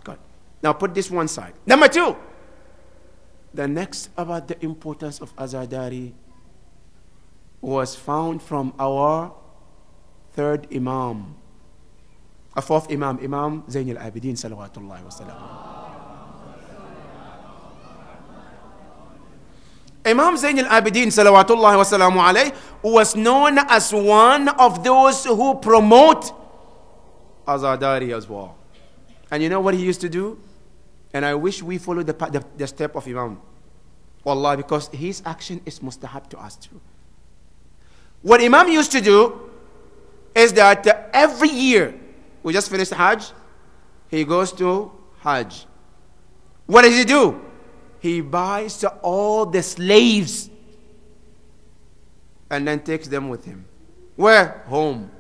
Good. Now put this one side. Number two, the next about the importance of Azadari was found from our third Imam, a fourth Imam, Imam Zayn al-Abidin salawatullahi wa salam. Imam Zayn al-Abidin salawatullahi wa salamu alayhi was known as one of those who promote Azadari as well. And you know what he used to do? And I wish we follow the step of Imam. Wallah, because his action is mustahab to us too. What Imam used to do is that every year, we just finished Hajj, he goes to Hajj. What does he do? He buys all the slaves and then takes them with him. Where? Home.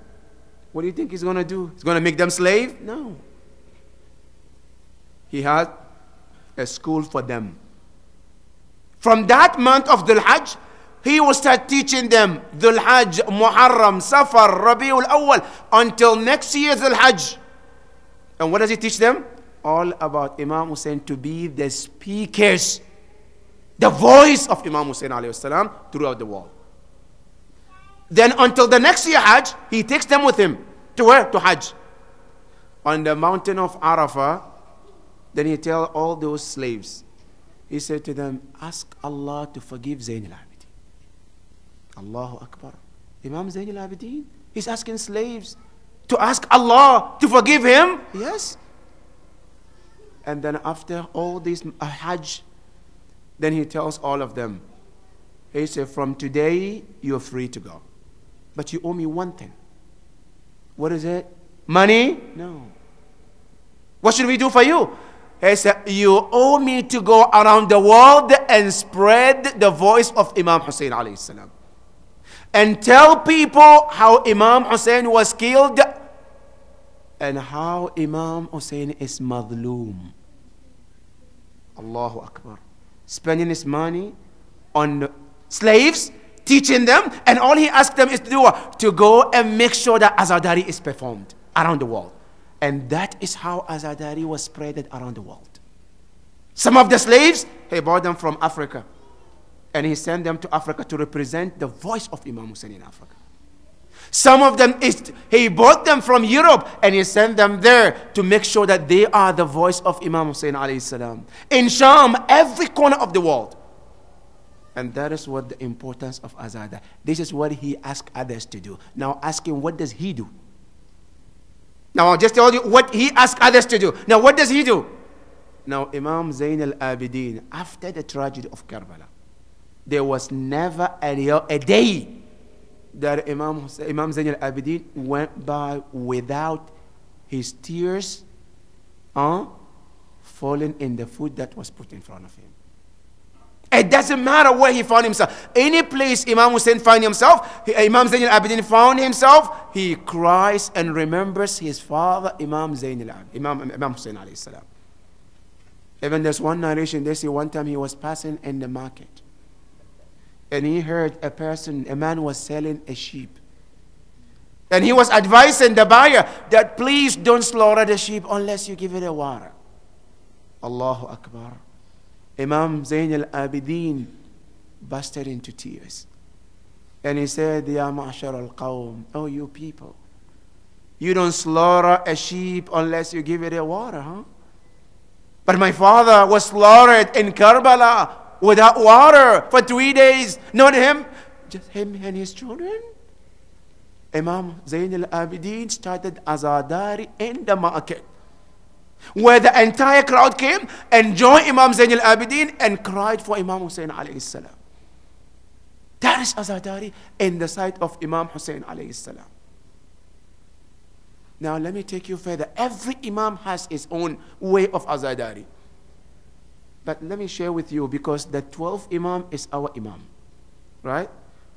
What do you think he's going to do? He's going to make them slave? No. He had a school for them. From that month of Dhul Hajj, he will start teaching them Dhul Hajj, Muharram, Safar, Rabiul Awwal, until next year's Dhul Hajj. And what does he teach them? All about Imam Hussein to be the speakers, the voice of Imam Hussein alayhi salam throughout the world. Then until the next year Hajj, he takes them with him. To where? To Hajj. On the mountain of Arafah, then he tells all those slaves, he said to them, ask Allah to forgive Zayn al-Abidin. Allahu Akbar. Imam Zayn al-Abidin, he's asking slaves to ask Allah to forgive him? Yes. And then after all this Hajj, then he tells all of them, he said, from today, you're free to go. But you owe me one thing. What is it? Money? No. What should we do for you? He said, you owe me to go around the world and spread the voice of Imam Hussein alayhi salam. And tell people how Imam Hussein was killed and how Imam Hussein is madloom. Allahu Akbar. Spending his money on slaves, teaching them, and all he asked them is to do what? To go and make sure that Azadari is performed around the world. And that is how Azadari was spreaded around the world. Some of the slaves, he brought them from Africa. And he sent them to Africa to represent the voice of Imam Hussein in Africa. Some of them, he brought them from Europe and he sent them there to make sure that they are the voice of Imam Hussein alayhi salam. In Sham, every corner of the world. And that is what the importance of Azada. This is what he asked others to do. Now ask him, what does he do? Now I'll just tell you what he asked others to do. Now what does he do? Now Imam Zayn al-Abidin, after the tragedy of Karbala, there was never a day that Imam Zayn al-Abidin went by without his tears falling in the food that was put in front of him. It doesn't matter where he found himself. Any place Imam Hussein found himself, Imam Zayn al-Abidin found himself, he cries and remembers his father, Imam Zayn al-Abidin, Imam Hussein alayhi salam. Even there's one narration, they say one time he was passing in the market. And he heard a man was selling a sheep. And he was advising the buyer that please don't slaughter the sheep unless you give it a water. Allahu Akbar. Imam Zayn al-Abidin busted into tears. And he said, Ya ma'ashar al-qawm, oh you people, you don't slaughter a sheep unless you give it a water, huh? But my father was slaughtered in Karbala without water for 3 days. Not him, just him and his children. Imam Zayn al-Abidin started azadari in the market, where the entire crowd came and joined Imam Zayn al-Abidin and cried for Imam Hussein alayhi salam. That is azadari in the sight of Imam Hussein alayhi salam. Now let me take you further. Every Imam has his own way of azadari. But let me share with you, because the 12th Imam is our Imam. Right?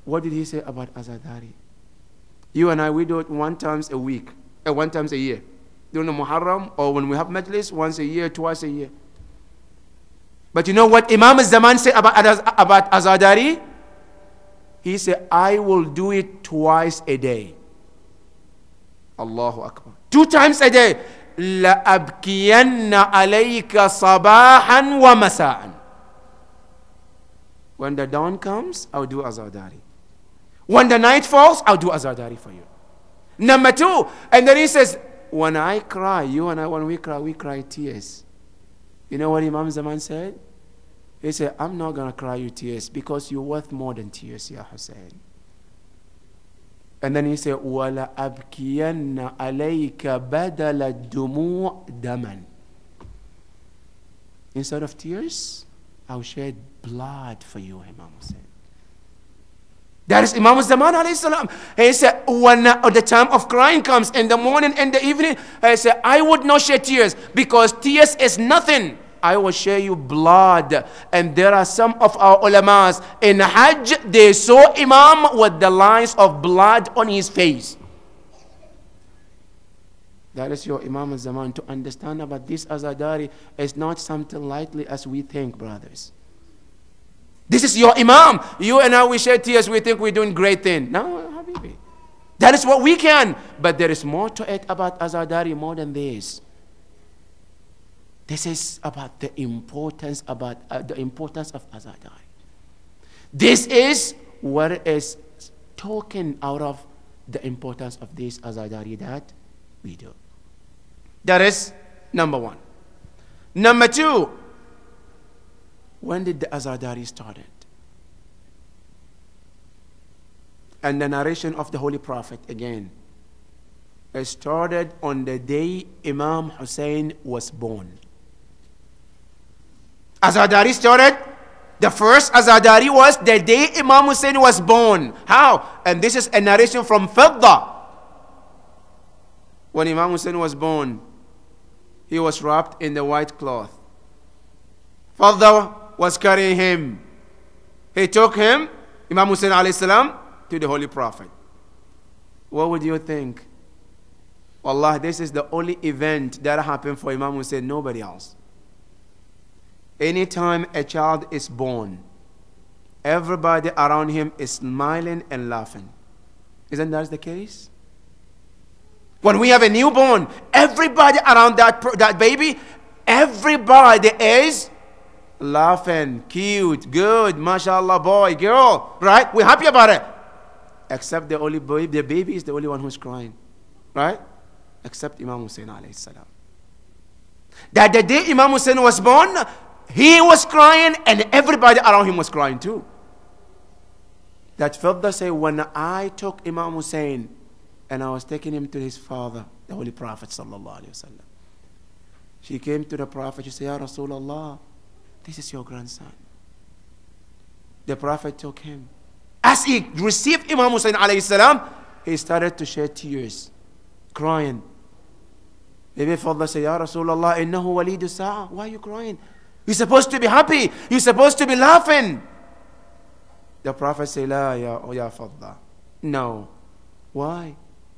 What did he say about azadari? You and I, we do it one time a week, one time a year. During the Muharram, or when we have majlis, once a year, twice a year. But you know what Imam al-Zaman said about azadari? He said, I will do it twice a day. Allahu Akbar. 2 times a day. لَأَبْكِيَنَّ عَلَيْكَ صَبَاحًا وَمَسَاءً. When the dawn comes, I'll do azadari. When the night falls, I'll do azadari for you. Number 2, and then he says, when I cry, you and I, when we cry tears. You know what Imam Zaman said? He said, I'm not going to cry you tears, because you're worth more than tears, Ya Hussein. And then he said, وَلَا أَبْكِيَنَّ عَلَيْكَ بَدَلَ الدُّمُوعِ دَمًا. Instead of tears, I'll shed blood for you, Imam Hussein. That is Imam Zaman alayhi salam. He said, when the time of crying comes, in the morning and the evening, he said, I would not shed tears, because tears is nothing. I will share you blood. And there are some of our ulamas in Hajj, they saw Imam with the lines of blood on his face. That is your Imam al-Zaman. To understand about this azadari is not something lightly as we think, brothers. This is your Imam. You and I, we shed tears, we think we're doing great thing. No, Habibi. That is what we can. But there is more to it about azadari, more than this. This is about the importance of azadari. This is what is talking out of the importance of this azadari that we do. That is number 1. Number 2, when did the azadari started? And the narration of the Holy Prophet again. It started on the day Imam Hussein was born. Azadari started, the first azadari was the day Imam Hussein was born. How? And this is a narration from Fidda. When Imam Hussein was born, he was wrapped in the white cloth. Fidda was carrying him. He took him, Imam Hussein alayhi salam, to the Holy Prophet. What would you think? Wallah, this is the only event that happened for Imam Hussein, nobody else. Anytime a child is born, everybody around him is smiling and laughing. Isn't that the case? When we have a newborn, everybody around that baby, everybody is laughing, cute, good, mashallah, boy, girl, right? We're happy about it. Except the only boy, the baby is the only one who's crying, right? Except Imam Hussein alayhi salam. That the day Imam Hussein was born, he was crying and everybody around him was crying too. That Fidda say, when I took Imam Hussein and I was taking him to his father, the Holy Prophet sallallahu alaihi wasallam, she came to the Prophet, she said, Ya Rasulullah, this is your grandson. The Prophet took him. As he received Imam Hussein alayhi salam, he started to shed tears, crying. Maybe Fidda say, Ya Rasulullah, innahu walidu sa'a. Why are you crying? You're supposed to be happy. You're supposed to be laughing. The Prophet said, La ya Fidda. No. Why?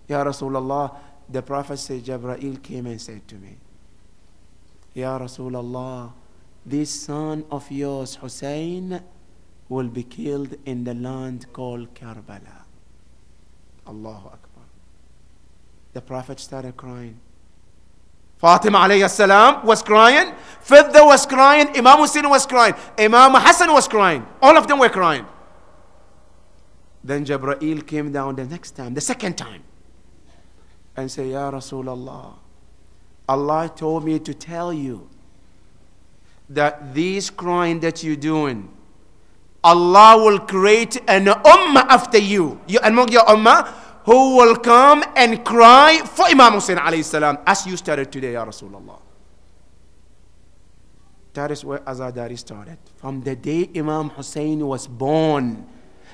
Ya Rasulullah. The Prophet said, Jibreel came and said to me, Ya Rasulullah, this son of yours, Hussein, will be killed in the land called Karbala. Allahu Akbar. The Prophet started crying. Fatima alayhi salam was crying. Fidda was crying. Imam Hussein was crying. Imam Hassan was crying. All of them were crying. Then Jibreel came down the next time, the second time, and said, Ya Rasulullah, Allah told me to tell you that this crying that you're doing, Allah will create an ummah after you, among your ummah, who will come and cry for Imam Hussein alayhi salam, as you started today, Ya Rasulullah. That is where Azadari started. From the day Imam Hussein was born,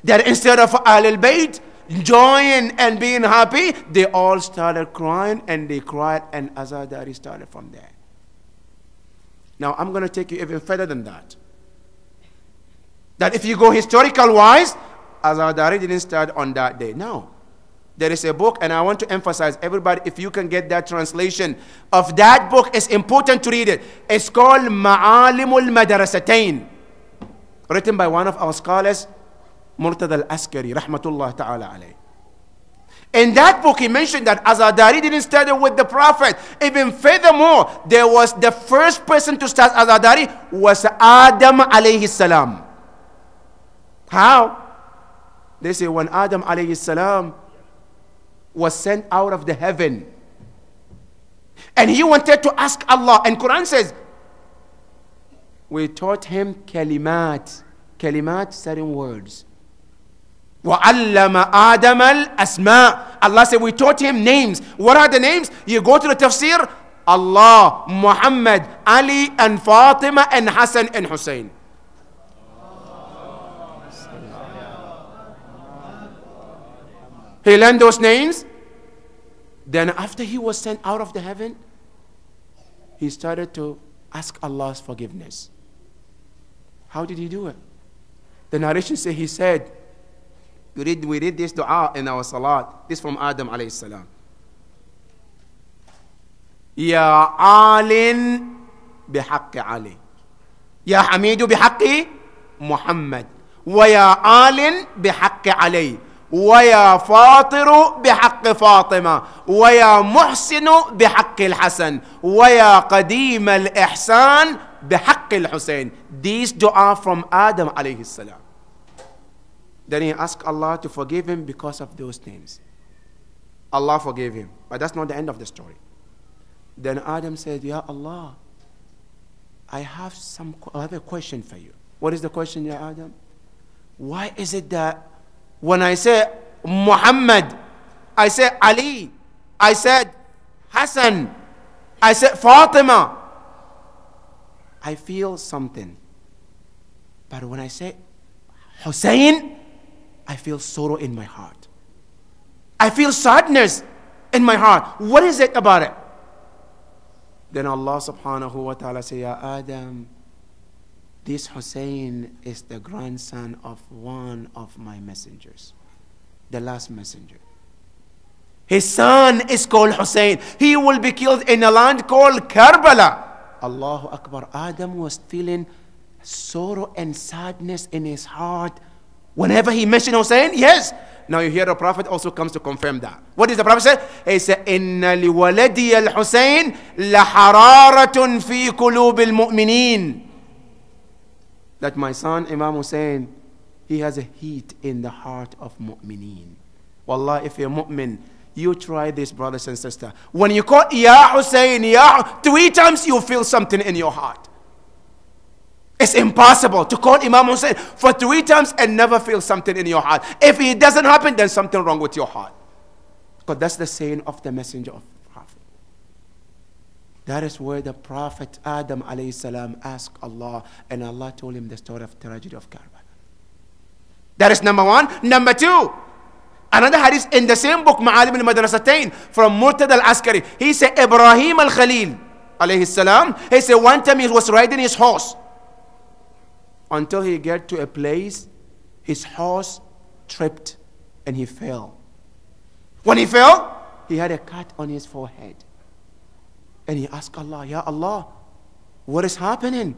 that instead of Ahlul Bayt joining and being happy, they all started crying, and they cried, and Azadari started from there. Now I'm going to take you even further than that. That if you go historical wise, Azadari didn't start on that day. No. There is a book, and I want to emphasize, everybody, if you can get that translation of that book, it's important to read it. It's called Ma'alimul Madarasatain, written by one of our scholars, Murtada al-Askari, rahmatullah ta'ala alayh. In that book, he mentioned that Azadari didn't start with the Prophet. Even furthermore, there was the first person to start Azadari was Adam alayhi salam. How? They say when Adam alayhi salam was sent out of the heaven, and he wanted to ask Allah, and Quran says, we taught him kalimat, certain words. وَعَلَّمَ آدَمَ الْأَسْمَاءِ. Allah said we taught him names. What are the names? You go to the tafsir, Allah, Muhammad, Ali, and Fatima, and Hassan, and Hussein. He learned those names. Then after he was sent out of the heaven, he started to ask Allah's forgiveness. How did he do it? The narration says he said, we read this dua in our salat. This from Adam alayhi salam. Ya Alin bihaqqi Ali. Ya Hamidu bihaqqi Muhammad. Wa ya Alin bihaqqi Ali. ويا فاطر بحق فاطمة ويا محسن بحق الحسن ويا قديم الإحسان بحق الحسين. These dua from Adam alayhi salam. Then he asked Allah to forgive him because of those names. Allah forgave him. But that's not the end of the story. Then Adam said, Ya Allah, I have a question for you. What is the question, Ya Adam? Why is it that when I say Muhammad, I say Ali, I said Hassan, I said Fatima, I feel something. But when I say Hussein, I feel sorrow in my heart. I feel sadness in my heart. What is it about it? Then Allah subhanahu wa ta'ala say, Ya Adam, this Hussein is the grandson of one of my messengers, the last messenger. His son is called Hussein. He will be killed in a land called Karbala. Allahu Akbar. Adam was feeling sorrow and sadness in his heart whenever he mentioned Hussein. Yes. Now you hear the Prophet also comes to confirm that. What does the Prophet say? He said, Inna liwaladi al-Hussein lahararatun fi qulub al-mu'minin. That my son Imam Hussein, he has a heat in the heart of mu'mineen. Wallah, if you're mu'min, you try this, brothers and sisters. When you call Ya Hussein, Ya, 3 times you feel something in your heart. It's impossible to call Imam Hussein for 3 times and never feel something in your heart. If it doesn't happen, then something wrong with your heart. Because that's the saying of the messenger of the Prophet. That is where the Prophet Adam alayhi salam asked Allah, and Allah told him the story of the tragedy of Karbala. That is number 1. Number 2, another hadith in the same book, Ma'alim al-Madrasatain, from Murtada al-Askari. He said, Ibrahim al-Khalil alayhi salam, he said one time he was riding his horse until he get to a place, his horse tripped and he fell. When he fell, he had a cut on his forehead. And he asked Allah, Ya Allah, what is happening?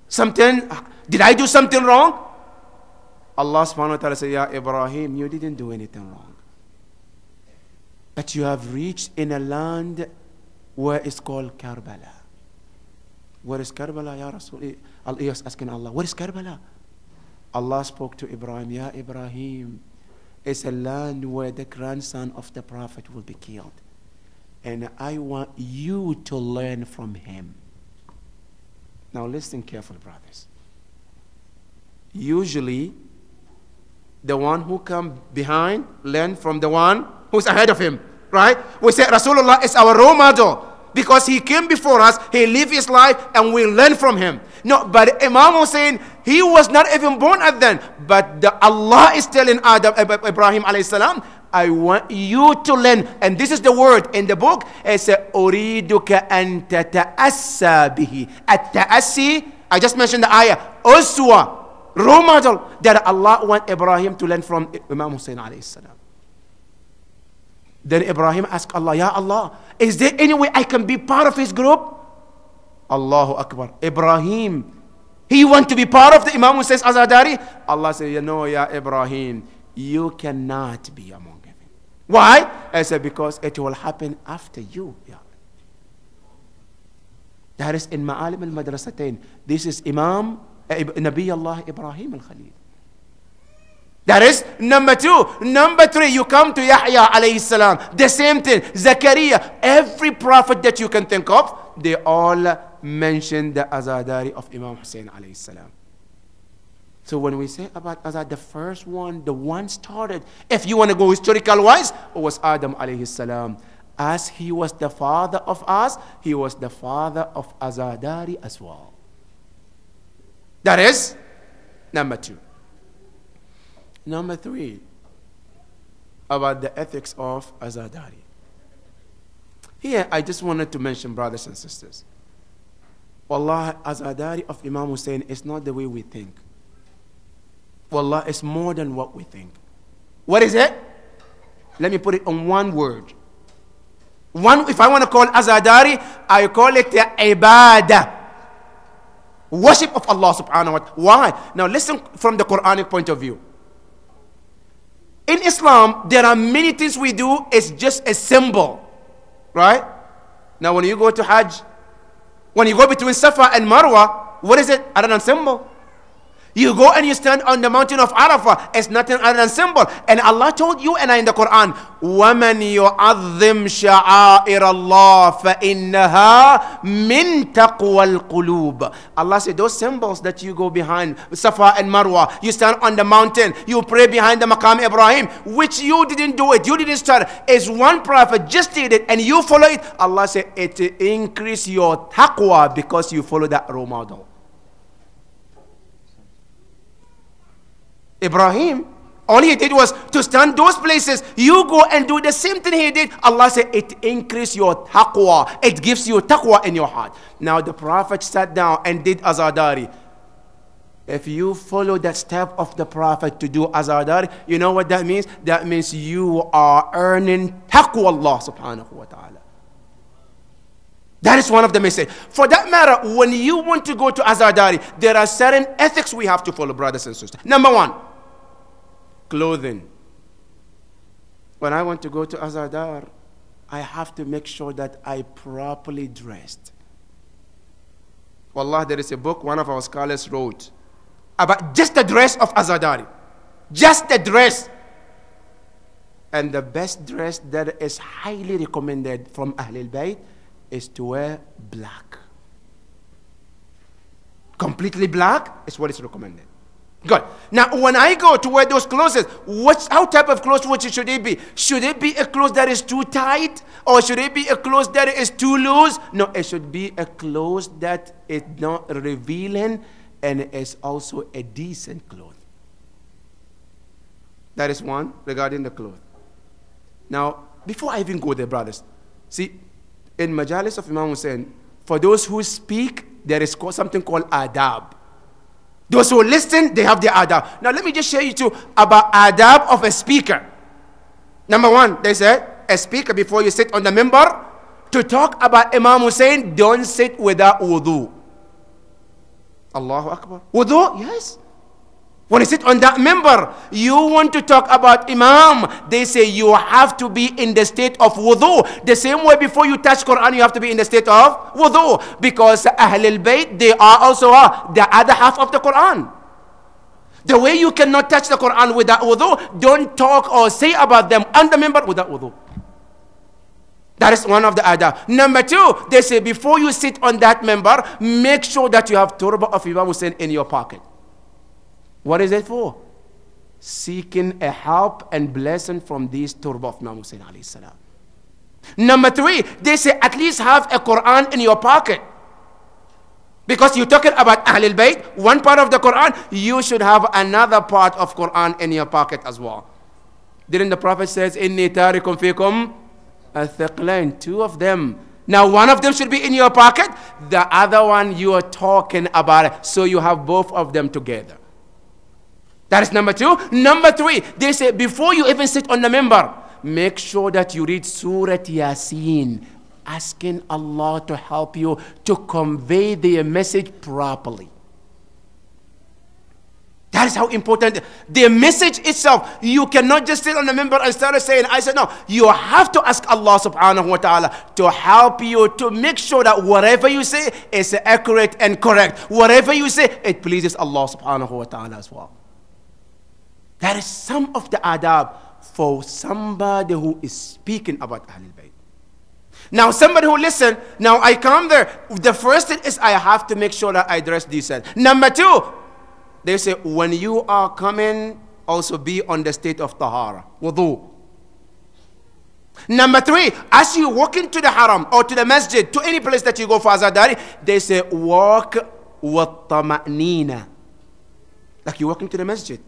Did I do something wrong? Allah subhanahu wa ta'ala said, Ya Ibrahim, you didn't do anything wrong. But you have reached in a land where it's called Karbala. Where is Karbala, Ya Rasul? He was asking Allah, what is Karbala? Allah spoke to Ibrahim, Ya Ibrahim, it's a land where the grandson of the Prophet will be killed. And I want you to learn from him. Now listen carefully, brothers. Usually, the one who come behind learn from the one who's ahead of him, right? We say Rasulullah is our role model because he came before us, he lived his life, and we learn from him. No, but Imam Hussein, he was not even born at then. But Allah is telling Ibrahim alayhi salam, I want you to learn. And this is the word in the book. It says, أُرِيدُكَ أَن تَتَأَسَّى بِهِ. At-ta'assi, I just mentioned the ayah. Uswa, role model that Allah want Ibrahim to learn from Imam Hussein alayhi salam. Then Ibrahim asked Allah, Ya Allah, is there any way I can be part of his group? Allahu Akbar. Ibrahim, he want to be part of the Imam Hussein's Azadari? Allah said, you know, Ya Ibrahim, you cannot be among them. Why? I said, because it will happen after you. Ya. That is in Ma'alim al-Madrasatain. This is Imam Nabi Allah Ibrahim al-Khalil. That is number 2. Number 3, you come to Yahya alayhi salam. The same thing. Zakaria. Every prophet that you can think of, they all mention the Azadari of Imam Hussein alayhi salam. So when we say about Azad, the first one, the one started, if you want to go historical wise, it was Adam alayhi salam. As he was the father of us, he was the father of Azadari as well. That is number 2. Number 3, about the ethics of Azadari. Here, I just wanted to mention, brothers and sisters, Wallah, Azadari of Imam Hussein is not the way we think. Wallah, it's more than what we think. What is it? Let me put it on one word. If I want to call Azadari, I call it ibadah. Worship of Allah subhanahu wa ta'ala. Why? Now listen from the Quranic point of view. In Islam, there are many things we do. It's just a symbol, right? Now, when you go to Hajj, when you go between Safa and Marwa, what is it other than symbol? You go and you stand on the mountain of Arafah. It's nothing other than symbol. And Allah told you and I in the Quran, وَمَنْ يُعَظِّمْ شَعَائِرَ اللَّهِ فَإِنَّهَا مِنْ تَقْوَى الْقُلُوبِ. Allah said, those symbols that you go behind Safa and Marwa, you stand on the mountain, you pray behind the Maqam Ibrahim, which you didn't do it, you didn't start. Is one prophet just did it and you follow it. Allah said, it increase your taqwa because you follow that role model. Ibrahim, all he did was to stand those places. You go and do the same thing he did. Allah said, it increases your taqwa. It gives you taqwa in your heart. Now the Prophet sat down and did Azadari. If you follow that step of the Prophet to do Azadari, you know what that means? That means you are earning taqwa Allah subhanahu wa ta'ala. That is one of the messages. For that matter, when you want to go to Azadari, there are certain ethics we have to follow, brothers and sisters. Number 1, clothing. When I want to go to Azadar, I have to make sure that I properly dressed. Wallah, there is a book one of our scholars wrote about just the dress of Azadari. Just the dress. And the best dress that is highly recommended from Ahlul Bayt is to wear black. Completely black is what is recommended. Good. Now, when I go to wear those clothes, how type of clothes should it be? Should it be a clothes that is too tight? Or should it be a clothes that is too loose? No, it should be a clothes that is not revealing and is also a decent cloth. That is one regarding the cloth. Now, before I even go there, brothers, see, in Majalis of Imam Hussein, for those who speak, there is something called adab. Those who listen, they have their adab. Now let me just share you two about adab of a speaker. Number 1, they said, a speaker, before you sit on the minbar, to talk about Imam Hussein, don't sit without wudu. Allahu Akbar. Wudu? Yes. When you sit on that member, you want to talk about Imam, they say you have to be in the state of wudu. The same way before you touch Quran, you have to be in the state of wudu. Because Ahlul Bayt, they are also the other half of the Quran. The way you cannot touch the Quran without wudu, don't talk or say about them on the member without wudu. That is one of the adab. Number two, they say before you sit on that member, make sure that you have turba of Imam Hussein in your pocket. What is it for? Seeking a help and blessing from these turba of Imam Hussein alayhi salam. Number three, they say at least have a Quran in your pocket. Because you're talking about Ahlul Bayt, one part of the Quran, you should have another part of Quran in your pocket as well. Didn't the Prophet says, Inni tarikum fikum al-thiqlain, two of them. Now one of them should be in your pocket, the other one you are talking about it, so you have both of them together. That is number two. Number three, they say before you even sit on the member, make sure that you read Surah Yasin, asking Allah to help you to convey the message properly. That is how important the message itself. You cannot just sit on the member and start saying, I said, no. You have to ask Allah subhanahu wa ta'ala to help you to make sure that whatever you say is accurate and correct. Whatever you say, it pleases Allah subhanahu wa ta'ala as well. That is some of the adab for somebody who is speaking about Ahlul Bayt. Now, somebody who listen, now I come there. The first thing is I have to make sure that I dress decent. Number two, they say when you are coming, also be on the state of tahara, wudu. Number three, as you walk into the haram or to the masjid, to any place that you go for azadari, they say walk with tama'nina. Like you walk into the masjid.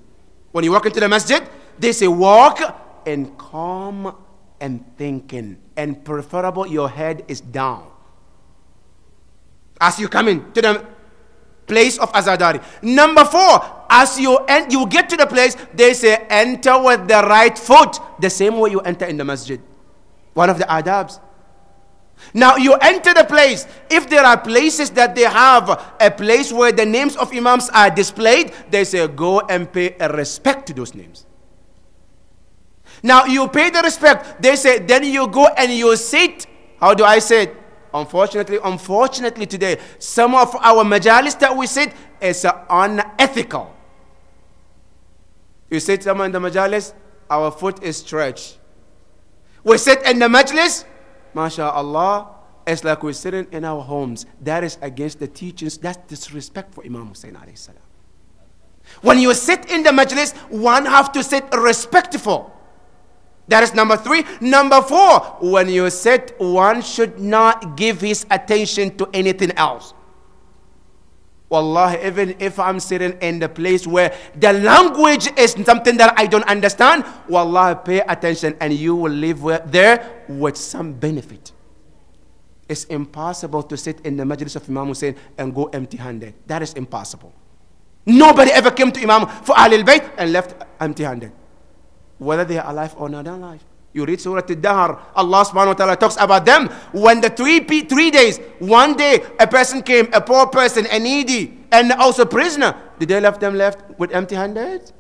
When you walk into the masjid, they say walk in calm and thinking, and preferable your head is down as you come in to the place of azadari. Number four, as you get to the place, they say enter with the right foot, the same way you enter in the masjid. One of the adabs. Now you enter the place. If there are places that they have a place where the names of imams are displayed, they say go and pay a respect to those names. Now you pay the respect. They say then you go and you sit. How do I say it? Unfortunately today, some of our majalis that we sit is unethical. You sit somewhere in the majalis, our foot is stretched. We sit in the majlis, MashaAllah, it's like we're sitting in our homes. That is against the teachings. That's disrespect for Imam Hussein alayhi salam. When you sit in the majlis, one have to sit respectful. That is number three. Number four, when you sit, one should not give his attention to anything else. Wallahi, even if I'm sitting in the place where the language is something that I don't understand, wallahi, pay attention and you will live there with some benefit. It's impossible to sit in the majlis of Imam Hussein and go empty-handed. That is impossible. Nobody ever came to Imam for Ahlul Bayt and left empty-handed, whether they are alive or not alive. You read Surah Al-Dahr, Allah subhanahu wa ta'ala talks about them. When the 3 days, one day a person came, a poor person, a needy, and also prisoner, did they left them with empty-handed?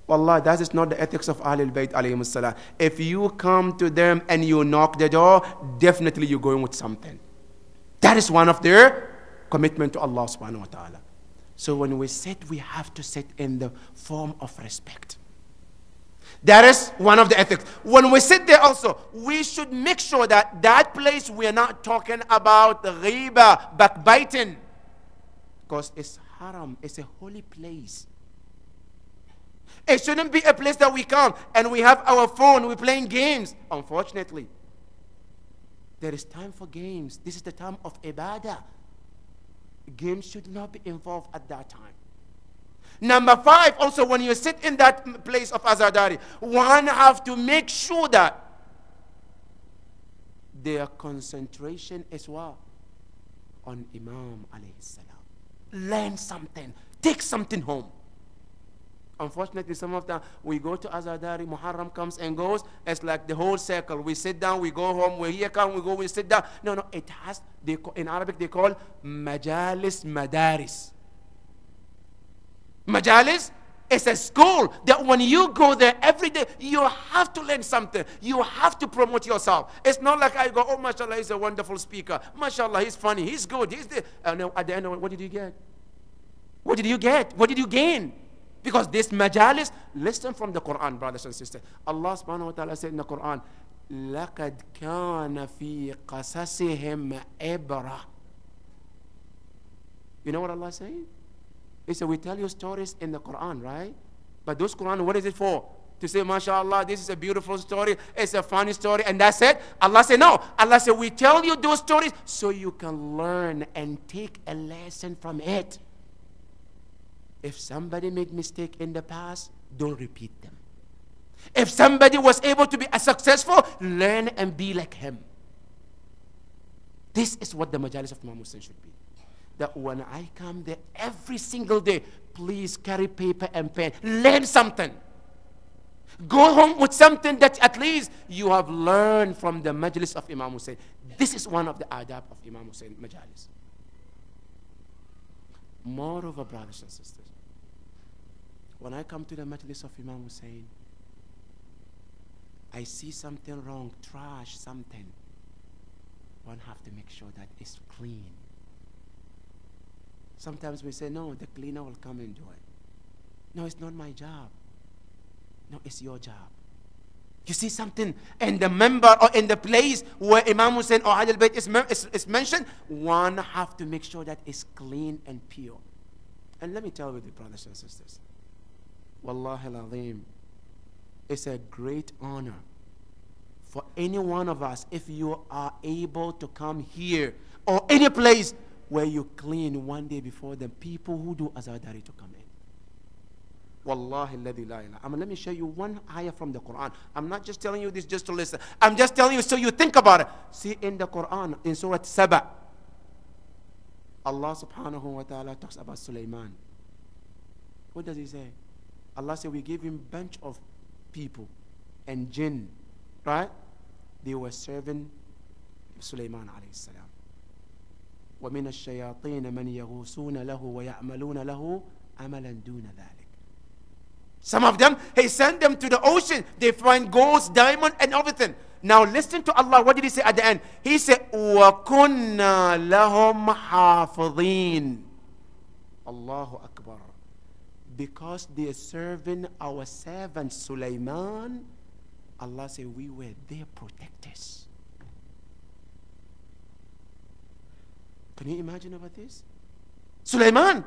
Wallah, that is not the ethics of Ahlul Bayt alayhim as-salam. If you come to them and you knock the door, definitely you're going with something. That is one of their commitment to Allah subhanahu wa ta'ala. So when we sit, we have to sit in the form of respect. That is one of the ethics. When we sit there also, we should make sure that that place we are not talking about ghiba, backbiting. Because it's haram, it's a holy place. It shouldn't be a place that we come and we have our phone, we're playing games. Unfortunately, there is time for games. This is the time of ibadah. Games should not be involved at that time. Number 5, also when you sit in that place of azadari, one have to make sure that their concentration as well on Imam alayhi salam. Learn something, take something home. Unfortunately, some of them, we go to azadari, Muharram comes and goes, it's like the whole circle. We sit down, we go home, we here come, we go, we sit down. No, it has, in Arabic they call majalis madaris. Majalis is a school that when you go there every day, you have to learn something. You have to promote yourself. It's not like I go, oh, mashallah, he's a wonderful speaker. Mashallah, he's funny, he's good. He's the... at the end of it, what did you get? What did you get? What did you gain? Because this majalis, listen from the Quran, brothers and sisters. Allah subhanahu wa ta'ala said in the Quran, لَقَدْ كَانَ فِي قَصَصِهِمْ عِبْرَةٌ. You know what Allah is saying? He said, we tell you stories in the Quran, right? But those Quran, what is it for? To say, mashallah, this is a beautiful story, it's a funny story, and that's it? Allah said, no. Allah said, we tell you those stories so you can learn and take a lesson from it. If somebody made mistake in the past, don't repeat them. If somebody was able to be successful, learn and be like him. This is what the majalis of Imam Hussein should be. That when I come there every single day, please carry paper and pen. Learn something. Go home with something that at least you have learned from the majlis of Imam Hussein. This is one of the adab of Imam Hussein majalis. Moreover, brothers and sisters, when I come to the majlis of Imam Hussein, I see something wrong, trash, something. One have to make sure that it's clean. Sometimes we say, no, the cleaner will come and do it. No, it's not my job. No, it's your job. You see something in the member or in the place where Imam Hussein or Ahlul Bayt is mentioned, one have to make sure that it's clean and pure. And let me tell you, the brothers and sisters, Wallahi al-Azim, it's a great honor for any one of us if you are able to come here or any place where you clean one day before the people who do Azadari to come in. Wallahi alladhi la ilaha. Let me show you one ayah from the Quran. I'm not just telling you this just to listen. I'm just telling you so you think about it. See in the Quran, in Surah Saba, Allah subhanahu wa ta'ala talks about Sulaiman. What does he say? Allah said we gave him a bunch of people and jinn, right? They were serving Sulaiman alayhi salam. وَمِنَ الشَّيَاطِينَ مَنْ يَغُوصُونَ لَهُ وَيَعْمَلُونَ لَهُ عَمَلًا دُونَ ذَلِكَ. Some of them, he sent them to the ocean. They find gold, diamond, and everything. Now listen to Allah. What did he say at the end? He said, وَكُنَّا لَهُمْ حَافِظِينَ. Allahu Akbar. Because they are serving our servant Sulaiman, Allah said, we were their protectors. Can you imagine about this? Sulaiman.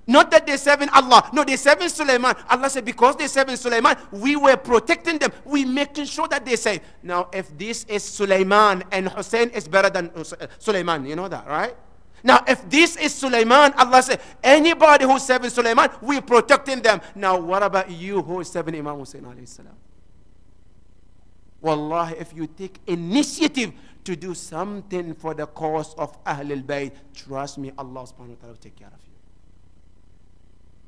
Not that they're serving Allah. No, they're serving Sulaiman. Allah said, because they're serving Sulaiman, we were protecting them. We making sure that they're safe. Now, if this is Sulaiman and Hussein is better than Sulaiman, you know that, right? Now, if this is Sulaiman, Allah said, anybody who's serving Sulaiman, we're protecting them. Now, what about you who is serving Imam Hussein alayhi salam? Wallahi, if you take initiative to do something for the cause of Ahlul Bayt, trust me, Allah subhanahu wa ta'ala will take care of you.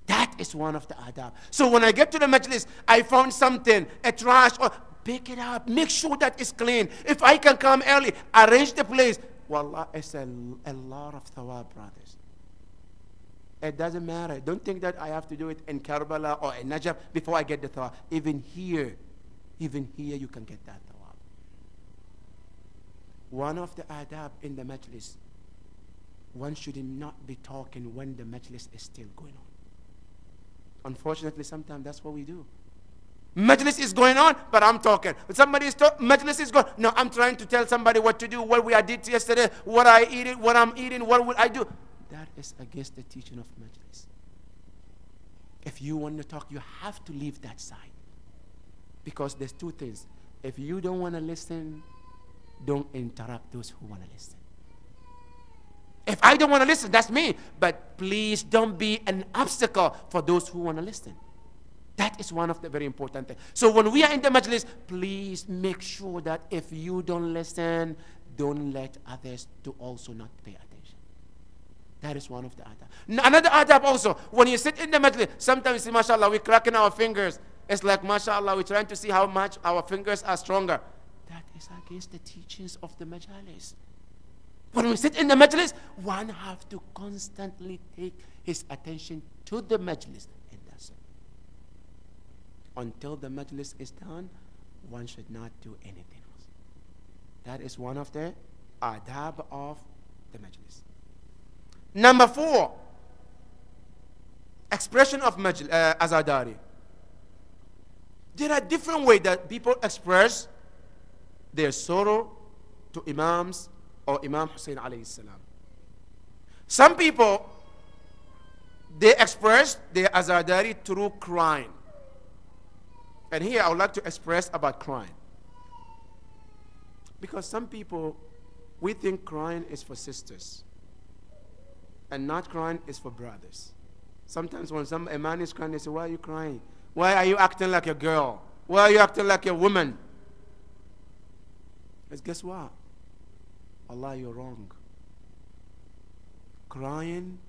That is one of the adab. So when I get to the majlis, I found something, a trash, or pick it up, make sure that it's clean. If I can come early, arrange the place. Wallah, it's a lot of thawab, brothers. It doesn't matter. Don't think that I have to do it in Karbala or in Najaf before I get the thawab. Even here you can get that thawab. One of the adab in the majlis, one should not be talking when the majlis is still going on. Unfortunately, sometimes that's what we do. Majlis is going on, but I'm talking. Somebody is talking, majlis is going. No, I'm trying to tell somebody what to do, what we did yesterday, what I eat, what I'm eating, what will I do. That is against the teaching of majlis. If you want to talk, you have to leave that side. Because there's two things. If you don't want to listen, don't interrupt those who want to listen. If I don't want to listen, that's me. But please don't be an obstacle for those who want to listen. That is one of the very important things. So when we are in the majlis, please make sure that if you don't listen, don't let others to also not pay attention. That is one of the adab. Another adab also, when you sit in the majlis, sometimes you see, mashallah, we're cracking our fingers. It's like, mashallah, we're trying to see how much our fingers are stronger. That is against the teachings of the majalis. When we sit in the majlis, one have to constantly take his attention to the majlis. And that's it. Until the majlis is done, one should not do anything else. That is one of the adab of the majlis. Number 4, expression of azadari. There are different ways that people express their sorrow to Imams or Imam Hussein alayhi salam. Some people, they express their azadari through crying. And here I would like to express about crying. Because some people, we think crying is for sisters. And not crying is for brothers. Sometimes when a man is crying, they say, why are you crying? Why are you acting like a girl? Why are you acting like a woman? Because guess what? Allah, you're wrong. Crying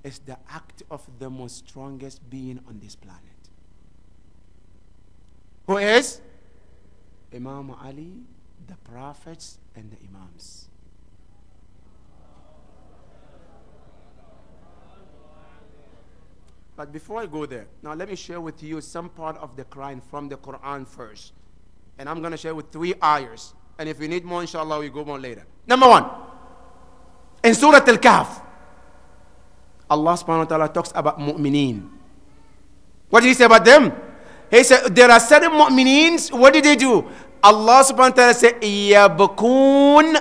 is the act of the most strongest being on this planet. Who is? Imam Ali, the prophets, and the Imams. But before I go there, now let me share with you some part of the crying from the Quran first. And I'm going to share with 3 ayahs. And if you need more, inshallah, we go more later. Number 1. In Surah Al-Kahf, Allah subhanahu wa ta'ala talks about mu'mineen. What did he say about them? He said, there are certain mu'mineens, what did they do? Allah subhanahu wa ta'ala said, yabkun.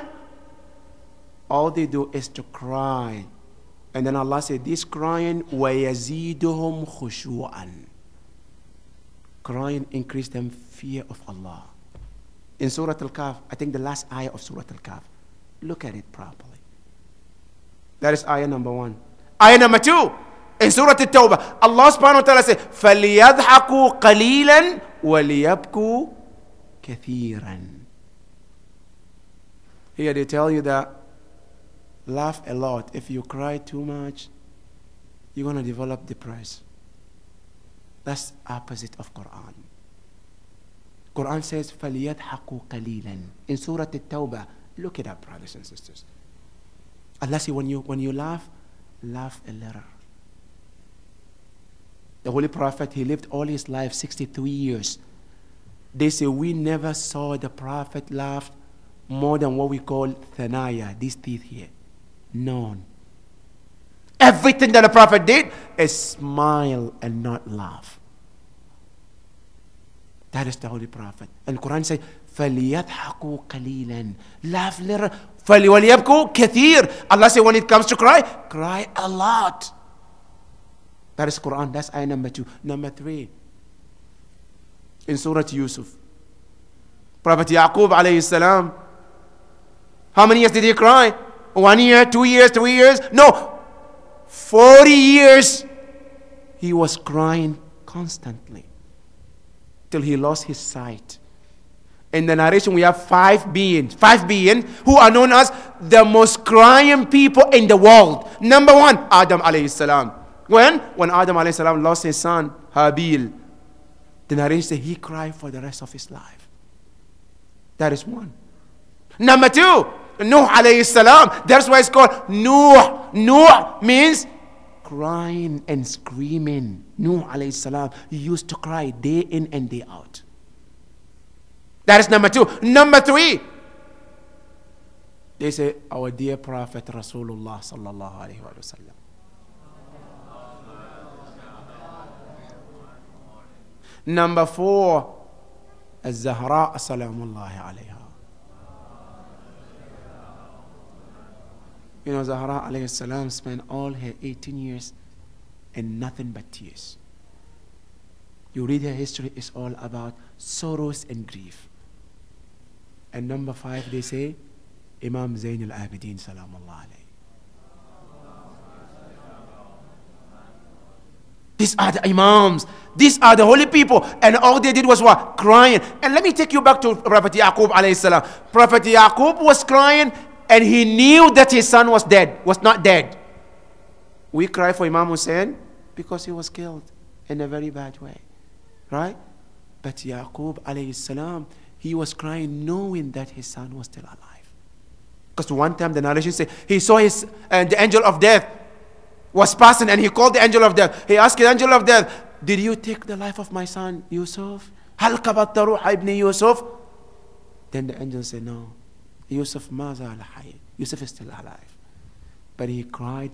All they do is to cry. And then Allah said, this crying, وَيَزِيدُهُمْ خُشُوعًا. Crying increased them fear of Allah. In Surah Al-Kahf, I think the last ayah of Surah Al-Kahf. Look at it properly. That is ayah number 1. Ayah number 2, in Surah At-Tawbah, Allah subhanahu wa ta'ala said, فَلْيَضْحَكُوا قَلِيلًا وَلِيَبْكُوا كَثِيرًا. Here they tell you that laugh a lot. If you cry too much, you're going to develop depression. That's opposite of Quran. Quran says, فَلْيَضْحَكُوا قَلِيلًا. In Surah At-Tawbah, look it up, brothers and sisters. Allah says, when you laugh a little. The Holy Prophet, he lived all his life, 63 years. They say, we never saw the Prophet laugh more than what we call thanaya, these teeth here. None. Everything that the Prophet did is smile and not laugh. That is the Holy Prophet. And Quran says, فَلْيَضْحَكُوا قَلِيلًا. Laugh little. وَلْيَبْكُوا كَثِيرًا. Allah says, when it comes to cry a lot. That is Quran. That's ayah number 2. Number 3. In Surah Yusuf, Prophet Yaqub alayhi salam, how many years did he cry? 1 year, 2 years, 3 years? No. 40 years. He was crying constantly till he lost his sight. In the narration, we have 5 beings who are known as the most crying people in the world. Number 1, Adam alayhi salam. When Adam alayhi salam lost his son, Habil, the narration says he cried for the rest of his life. That is 1. Number 2, Nuh alayhi salam. That's why it's called Nuh. Nuh means crying and screaming. Nuh alayhi salam, he used to cry day in and day out. That is number 2. Number 3, they say our dear Prophet Rasulullah sallallahu alaihi wasallam. Number 4, Az-Zahra salamullahi alayha. You know, Zahra alayhi salam spent all her 18 years in nothing but tears. You read her history, it's all about sorrows and grief. And number 5, they say, Imam Zayn al-Abidin salamullah alayhi. These are the Imams. These are the holy people. And all they did was what? Crying. And let me take you back to Prophet Yaqub alayhi salam. Prophet Yaqub was crying and he knew that his son was not dead. We cry for Imam Hussein because he was killed in a very bad way. Right? But Yaqub alayhi salam, he was crying knowing that his son was still alive. Because one time the narration says he saw the angel of death was passing and he called the angel of death. He asked the angel of death, did you take the life of my son Yusuf? Hal qabatta ruha ibn Yusuf? Then the angel said, no. Yusuf ma zala hayy. Yusuf is still alive. But he cried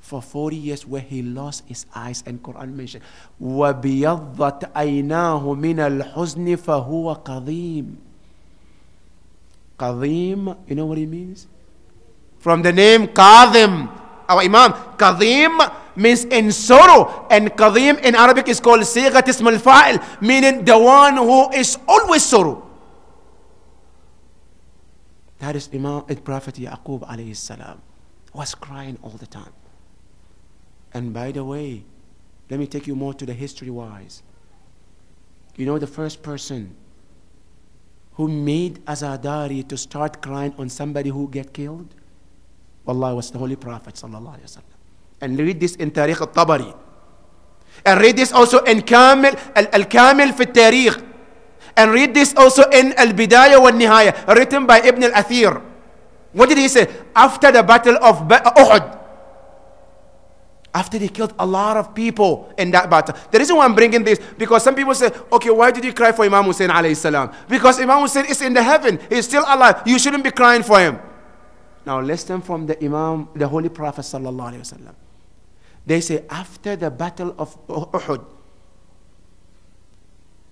for 40 years where he lost his eyes, and Quran mentioned, وَبِيَضَّتْ أَيْنَاهُ مِنَ الْحُزْنِ فَهُوَ قَضِيمٌ. Qadim, you know what it means? From the name Qadim, our Imam, Qadim means in sorrow, and Qadim in Arabic is called Sighat Ism al-Fa'il, meaning the one who is always sorrow. That is Imam, Prophet Yaqub alayhi salam was crying all the time. And by the way, let me take you more to the history-wise. You know the first person who made Azadari to start crying on somebody who get killed? Wallah, was the Holy Prophet sallallahu alaihi wasallam. And read this in Tariq al-Tabari. And read this also in Kamil al-Kamil fi al-Tariq. And read this also in Al-Bidayah wa Nihaya, written by Ibn al-Athir. What did he say? After the battle of Uhud, after they killed a lot of people in that battle. The reason why I'm bringing this, because some people say, okay, why did you cry for Imam Hussein alayhi salam? Because Imam Hussein is in the heaven. He's still alive. You shouldn't be crying for him. Now listen from the Imam, the Holy Prophet sallallahu alayhi wasallam. They say after the battle of Uhud,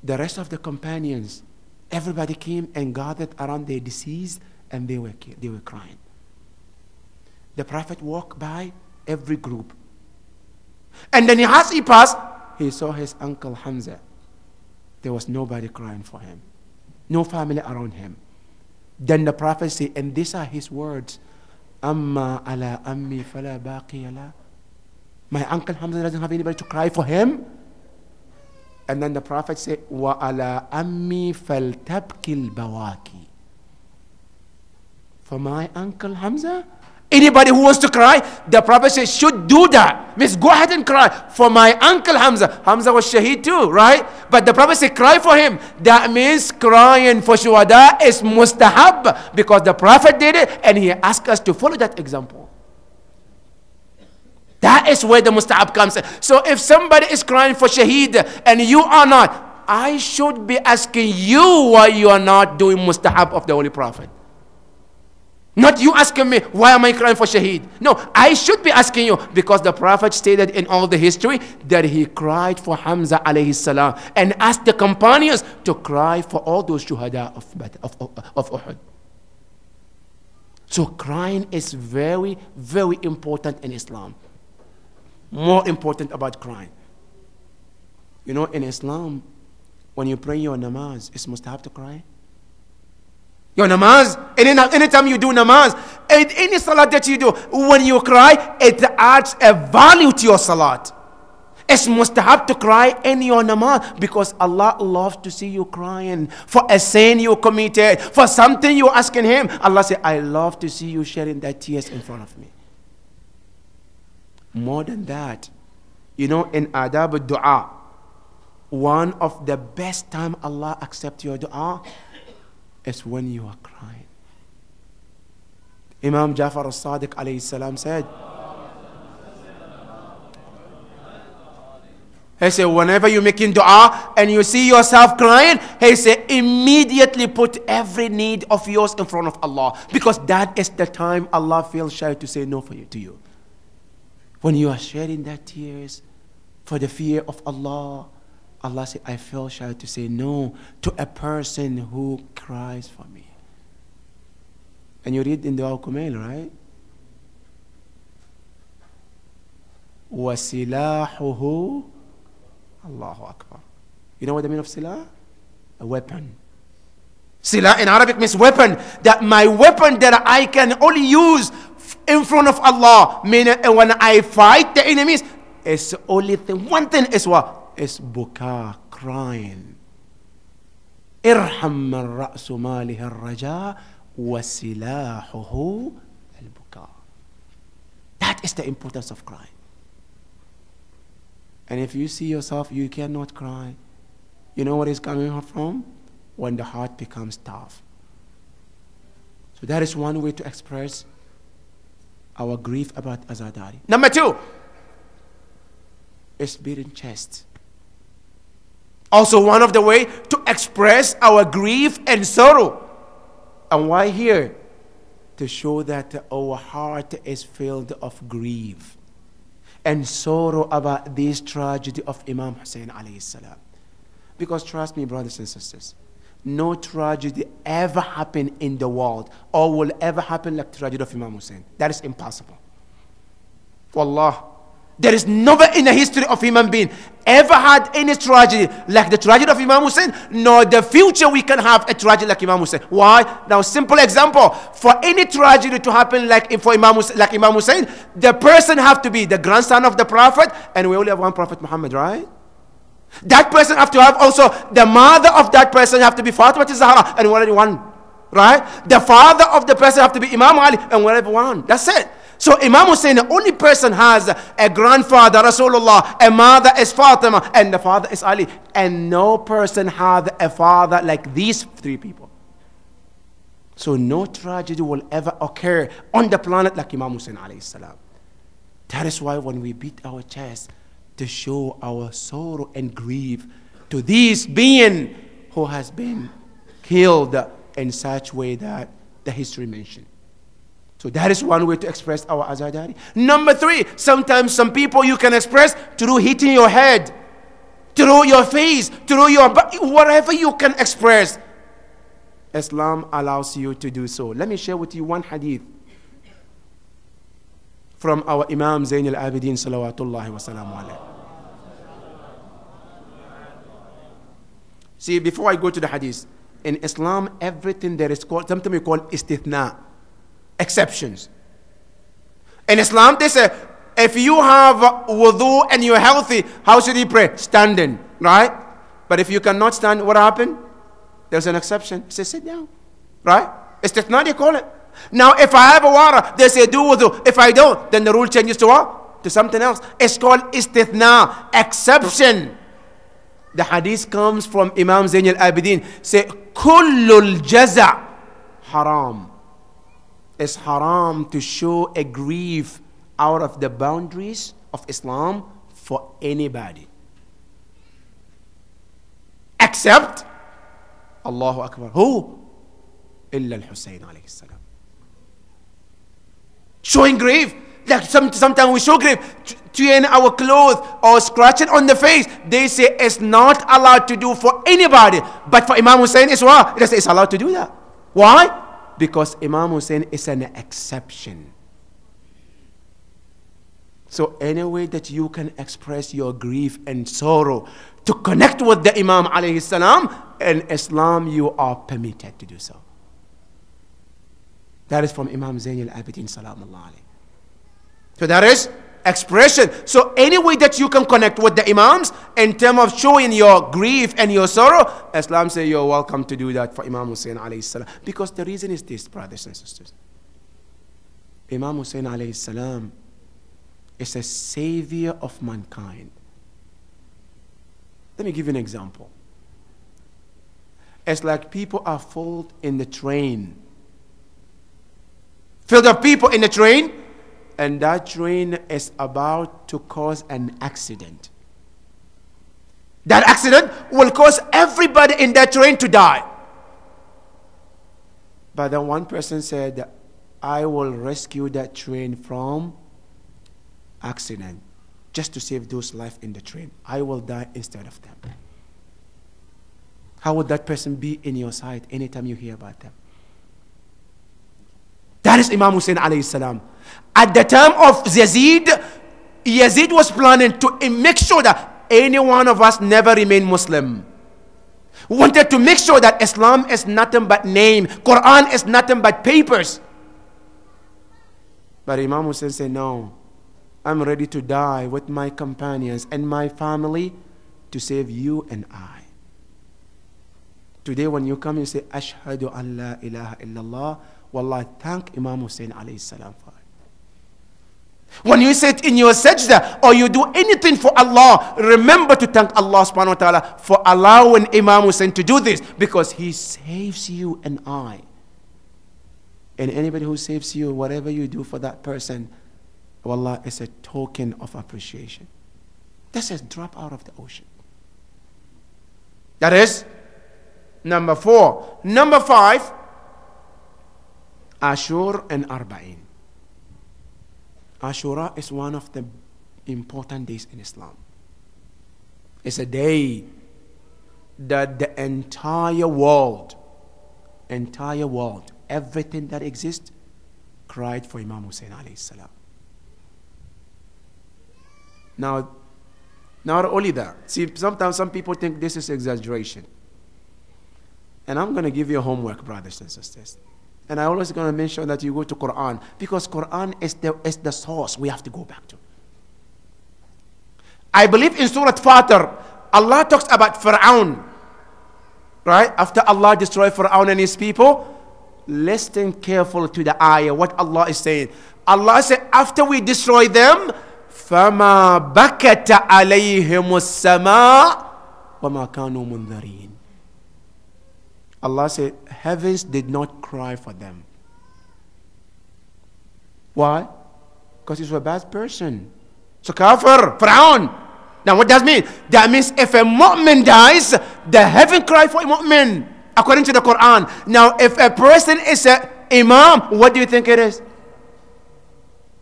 the rest of the companions, everybody came and gathered around their deceased, and they were crying. The Prophet walked by every group. And then as he passed, he saw his uncle Hamza. There was nobody crying for him. No family around him. Then the Prophet said, and these are his words, Amma ala ammi fala baqiya la. My uncle Hamza doesn't have anybody to cry for him. And then the Prophet said, wa ala ammi faltabkil bawaki. For my uncle Hamza, anybody who wants to cry, the Prophet says, should do that. Means go ahead and cry. For my uncle Hamza. Hamza was shaheed too, right? But the Prophet said, cry for him. That means crying for shuhada is mustahab, because the Prophet did it, and he asked us to follow that example. That is where the mustahab comes in. So if somebody is crying for shaheed and you are not, I should be asking you why you are not doing mustahab of the Holy Prophet. Not you asking me, why am I crying for shaheed? No, I should be asking you, because the Prophet stated in all the history that he cried for Hamza alayhi salam and asked the companions to cry for all those shuhada of Uhud. So crying is very, very important in Islam. More important about crying. You know, in Islam, when you pray your namaz, it's mustahab to cry. Your namaz, anytime you do namaz, any salat that you do, when you cry, it adds a value to your salat. It's mustahab to cry in your namaz, because Allah loves to see you crying for a sin you committed, for something you're asking Him. Allah said, I love to see you shedding that tears in front of me. More than that, you know, in adab al-du'a, one of the best time Allah accepts your dua is when you are crying. Imam Jafar al-Sadiq alayhi salam said, he said, whenever you're making dua and you see yourself crying, he said, immediately put every need of yours in front of Allah, because that is the time Allah feels shy to say no to you. When you are shedding that tears for the fear of Allah, Allah said, I feel shy to say no to a person who cries for me. And you read in the Al-Kumail, right? وَسِلَاحُهُ Allahu Akbar. You know what the meaning of silah? A weapon. Silah in Arabic means weapon. That my weapon that I can only use in front of Allah. Meaning when I fight the enemies, it's the only thing. One thing is what? It's buka, crying. Irham man ra'su malihi al-raja wa silahuhu al-buka. That is the importance of crying. And if you see yourself, you cannot cry. You know what is coming from? When the heart becomes tough. So that is one way to express our grief about Azadari. Number two is beating chest. Also one of the way to express our grief and sorrow. And why here? To show that our heart is filled of grief and sorrow about this tragedy of Imam Hussein alayhi salam. Because trust me, brothers and sisters, no tragedy ever happened in the world or will ever happen like the tragedy of Imam Hussein. That is impossible. Wallah. There is never in the history of human being ever had any tragedy like the tragedy of Imam Hussein, nor the future we can have a tragedy like Imam Hussein. Why? Now, simple example. For any tragedy to happen like Imam Hussein, the person have to be the grandson of the Prophet, and we only have one Prophet Muhammad, right? That person have to have also the mother of that person have to be Fatima Zahra, and we only one, right? The father of the person have to be Imam Ali, and we only one. That's it. So Imam Hussein, the only person has a grandfather, Rasulullah, a mother is Fatima, and the father is Ali. And no person has a father like these three people. So no tragedy will ever occur on the planet like Imam Hussein alayhi salam. That is why when we beat our chest to show our sorrow and grief to this being who has been killed in such way that the history mentioned. So that is one way to express our azadari. Number 3, sometimes some people you can express through hitting your head, through your face, through your body, whatever you can express. Islam allows you to do so. Let me share with you one hadith from our Imam Zayn al-Abidin salawatullahi wa salamu alayhi. See, before I go to the hadith, in Islam, everything there is called, something we call istithna, exceptions. In Islam, they say, if you have wudu and you're healthy, how should you pray? Standing, right? But if you cannot stand, what happened? There's an exception. They say, sit down, right? Istithna, they call it. Now, if I have a water, they say, do wudu. If I don't, then the rule changes to what? To something else. It's called istithna, exception. The hadith comes from Imam Zayn al-Abidin. Say, kullul jaza haram. It's haram to show a grief out of the boundaries of Islam for anybody. Except, Allahu Akbar, who? Illa al-Hussein alayhi salam. Showing grief. Like sometimes we show grief, tearing our clothes or scratching on the face. They say it's not allowed to do for anybody. But for Imam Hussein, it's what? They say it's allowed to do that. Why? Because Imam Hussein is an exception. So any way that you can express your grief and sorrow to connect with the Imam alayhi salam, in Islam you are permitted to do so. That is from Imam Zayn al-Abidin salamullah alayhi. So that is expression. So any way that you can connect with the Imams in terms of showing your grief and your sorrow, Islam says you're welcome to do that for Imam Hussein alayhi salam. Because the reason is this, brothers and sisters. Imam Hussein alayhi salam is a savior of mankind. Let me give you an example. It's like people are filled in the train. Filled of people in the train, and that train is about to cause an accident. That accident will cause everybody in that train to die. But then one person said, I will rescue that train from accident just to save those lives in the train. I will die instead of them. How would that person be in your sight anytime you hear about them? That is Imam Hussein alayhi salam. At the time of Yazid was planning to make sure that any one of us never remain Muslim. Wanted to make sure that Islam is nothing but name. Quran is nothing but papers. But Imam Hussein said, no, I'm ready to die with my companions and my family to save you and I. Today when you come, you say, Ashhadu an la ilaha illallah. Wallah, thank Imam Hussein alayhi salam for it. When you sit in your sajda or you do anything for Allah, remember to thank Allah subhanahu wa ta'ala for allowing Imam Hussein to do this, because he saves you and I. And anybody who saves you, whatever you do for that person, wallah, is a token of appreciation. That's a drop out of the ocean. That is number 4. Number 5, Ashur and Arba'in. Ashura is one of the important days in Islam. It's a day that the entire world, everything that exists, cried for Imam Hussein alayhi salam. Now, not only that, see, sometimes some people think this is exaggeration. And I'm going to give you homework, brothers and sisters. And I always going to mention that you go to Quran, because Quran is the source we have to go back to. I believe in Surah Fatir, Allah talks about Fir'aun, right? After Allah destroyed Fir'aun and his people, listen carefully to the ayah, what Allah is saying. Allah said, after we destroy them, فَمَا بَكَتَ عَلَيْهِمُ السَّمَاء وَمَا كَانُوا مُنذَرِينَ. Allah said, heavens did not cry for them. Why? Because he's a bad person. So kafir, Fir'aun. Now what does that mean? That means if a mu'min dies, the heaven cry for a mu'min, according to the Quran. Now if a person is an imam, what do you think it is?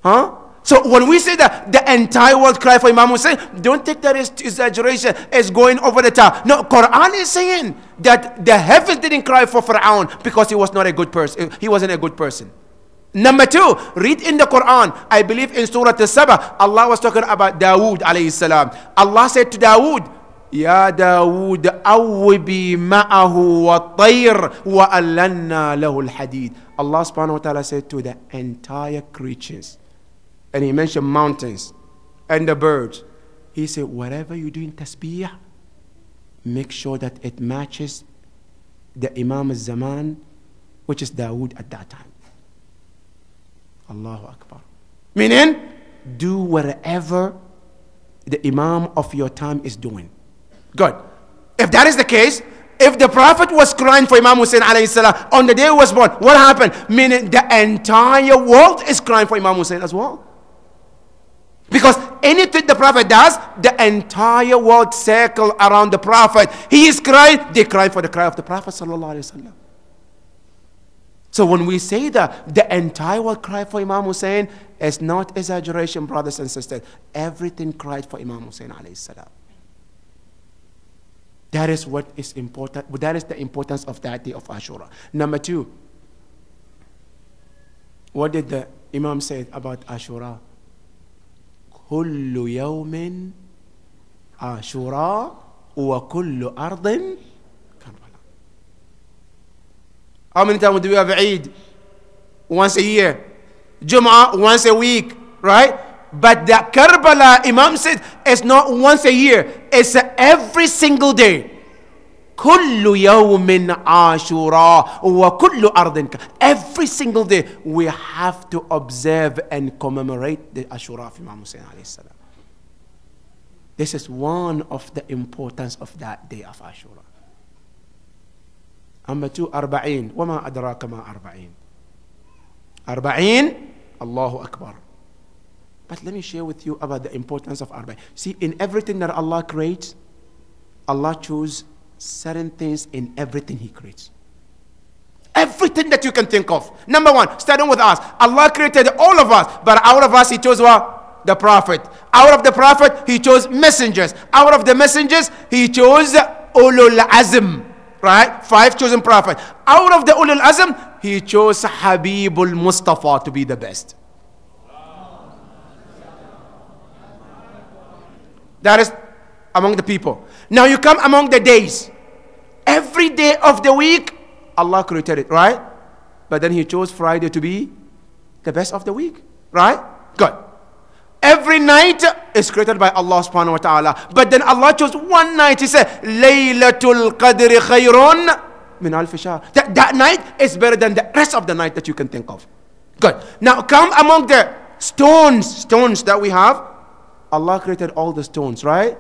Huh? So when we say that the entire world cry for Imam Hussein, don't take that as exaggeration, as going over the top. No, Quran is saying that the heavens didn't cry for Fir'aun because he was not a good person. He wasn't a good person. Number two, read in the Quran, I believe in Surah Al-Saba, Allah was talking about Dawood alayhi salam. Allah said to Dawood, Ya Dawood, awwibi ma'ahu wa tayr wa allanna lahu al-hadid. Allah subhanahu wa ta'ala said to the entire creatures, and he mentioned mountains and the birds. He said, whatever you do in tasbih, make sure that it matches the Imam al-Zaman, which is Dawood at that time. Allahu Akbar. Meaning, do whatever the Imam of your time is doing. Good. If that is the case, if the Prophet was crying for Imam Hussein alayhi salam on the day he was born, what happened? Meaning the entire world is crying for Imam Hussein as well. Because anything the Prophet does, the entire world circle around the Prophet. He is crying, they cry for the cry of the Prophet sallallahu alaihi wasallam. So when we say that the entire world cried for Imam Hussein, it's not exaggeration, brothers and sisters. Everything cried for Imam Hussein alayhi salam. That is what is important. That is the importance of that day of Ashura. Number two, what did the Imam say about Ashura? كل يوم عاشوراء وكل أرض Karbala. How many times do we have Eid? Once a year. Jum'ah once a week, right? But the Karbala, Imam said, it's not once a year. It's every single day. كل يوم عاشوراء وكل أرض. Every single day we have to observe and commemorate the Ashura of Imam Hussein alayhi salam. This is one of the importance of that day of Ashura. Number two, أربعين. وما أدراك ما أربعين. أربعين, Allahu Akbar. But let me share with you about the importance of Arba'in. See, in everything that Allah creates, Allah chose certain things in everything He creates. Everything that you can think of. Number one, starting with us. Allah created all of us, but out of us He chose what? The Prophet. Out of the Prophet, He chose messengers. Out of the messengers, He chose Ulul Azm. Right? 5 chosen prophets. Out of the Ulul Azm, He chose Habibul Mustafa to be the best. That is among the people. Now you come among the days. Every day of the week, Allah created it, right? But then He chose Friday to be the best of the week, right? Good. Every night is created by Allah subhanahu wa ta'ala. But then Allah chose one night. He said, Laylatul Qadri khayrun min alf shahr. That night is better than the rest of the night that you can think of. Good. Now come among the stones that we have. Allah created all the stones, right?